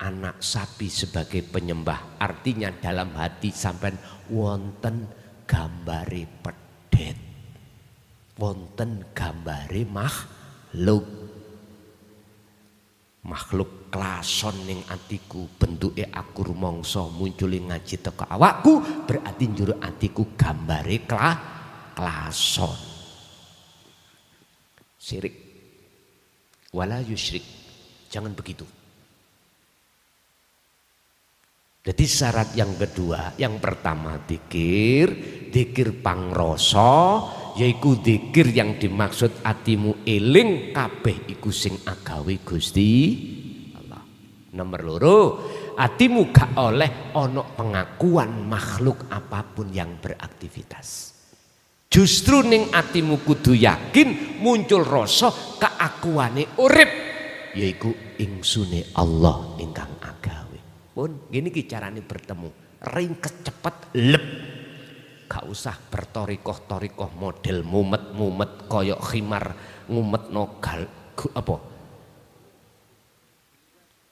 anak sapi sebagai penyembah. Artinya dalam hati sampean wonten gambare pedet, wonten gambare makhluk klason ning atiku, bentuke aku rumangsa muncul ngaji teko awakku, berarti njur atiku gambare klason. Syirik. Wala yusyrik, jangan begitu. Jadi syarat yang kedua, yang pertama dikir pangrasa, yaiku dikir yang dimaksud atimu eling kabeh iku sing agawe Gusti Allah. Nomor loro, atimu gak oleh ono pengakuan makhluk apapun yang beraktivitas. Justru ning atimu kudu yakin muncul rasa keakuane urip, yaiku ingsune Allah ingkang agawe. Pun gini ki carane bertemu, ringkes cepet lep. Gak usah bertorikoh model mumet koyok khimar ngumet nogal apa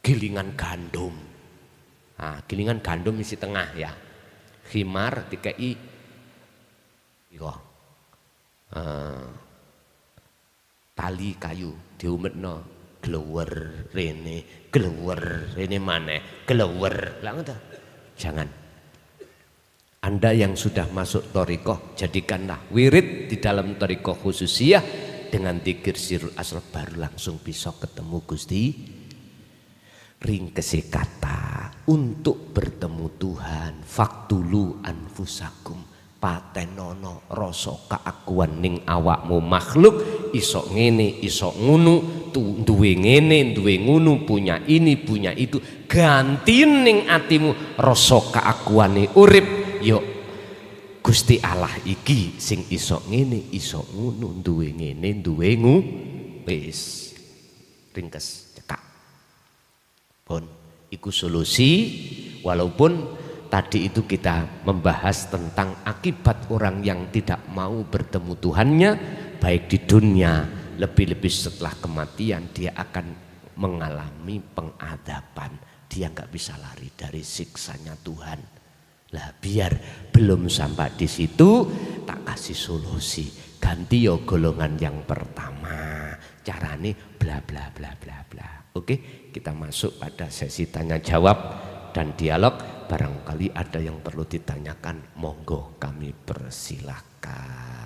gilingan gandum. Nah, gilingan gandum isi tengah ya, khimar dikai tali kayu diumetno glewer rene maneh glewer. Lah ngoten. Jangan. Anda yang sudah masuk thariqah, jadikanlah wirid di dalam thariqah khususiyah dengan dzikir sirrul asrar, baru langsung bisa ketemu Gusti. Ringkese kata untuk bertemu Tuhan, faktulu anfusakum, patenono rasa keakuan ning awakmu makhluk iso ngene iso ngunu, duwe ngene duwe ngunu, punya ini punya itu, ganti ning atimu rasa keakuane urip, yo Gusti Allah iki sing iso ngene iso ngunu, duwe ngene duwe ngu, wis ringkes cekak pun iku solusi. Walaupun tadi itu kita membahas tentang akibat orang yang tidak mau bertemu Tuhannya, baik di dunia, lebih-lebih setelah kematian dia akan mengalami pengadaban. Dia nggak bisa lari dari siksanya Tuhan. Lah biar belum sampai di situ, tak kasih solusi. Ganti yo golongan yang pertama. Carane bla bla bla bla bla. Oke, kita masuk pada sesi tanya jawab dan dialog. Barangkali ada yang perlu ditanyakan, monggo kami persilahkan.